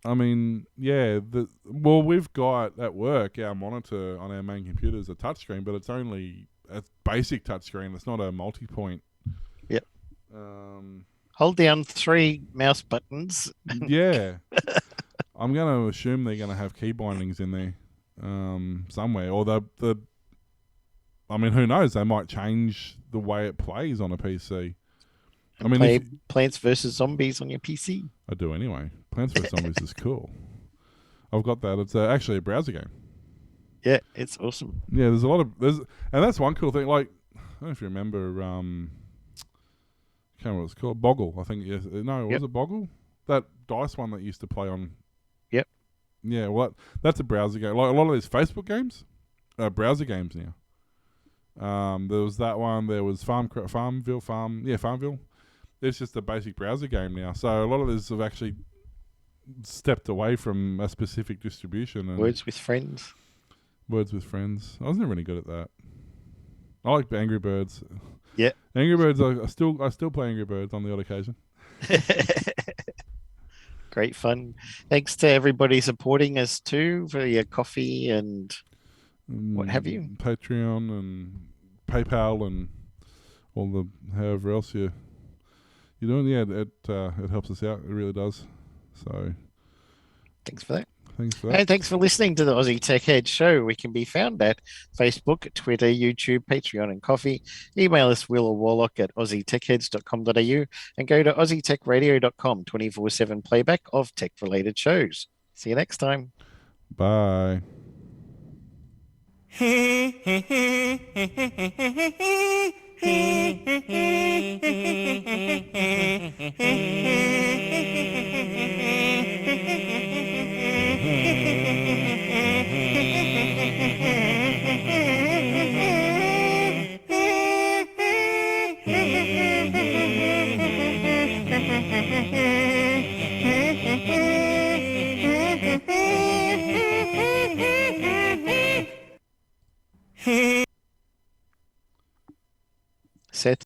I mean, yeah. We've got at work our monitor on our main computer is a touchscreen, but it's only a basic touchscreen. It's not a multi-point. Yep. Hold down 3 mouse buttons. Yeah. I'm going to assume they're going to have key bindings in there somewhere. Or I mean, who knows? They might change the way it plays on a PC. I mean, play Plants vs. Zombies on your PC. I do anyway. Plants vs. Zombies is cool. I've got that. It's actually a browser game. Yeah, it's awesome. Yeah, there's a lot of... and that's one cool thing. Like, I don't know if you remember... I can't remember what it's called. Boggle, I think. Yes. No, was it Boggle? That dice one that used to play on... Yep. Yeah, well, that's a browser game. Like a lot of these Facebook games are browser games now. There was that one. There was Farmville. Yeah, Farmville. It's just a basic browser game now. So a lot of these have actually stepped away from a specific distribution. And Words with Friends. I was never really good at that. I like Angry Birds. Yeah. Angry Birds. I still play Angry Birds on the odd occasion. Great fun. Thanks to everybody supporting us too for your coffee and what have you. Patreon and PayPal and all the however else you're doing. Yeah, it helps us out. It really does. So Thanks for that. thanks for that. And thanks for listening to the Aussie Tech Head Show. We can be found at Facebook, Twitter, YouTube, Patreon, and Coffee. Email us Will or Warlock at aussietechheads.com.au and go to aussietechradio.com 24/7 playback of tech-related shows. See you next time. Bye. Seth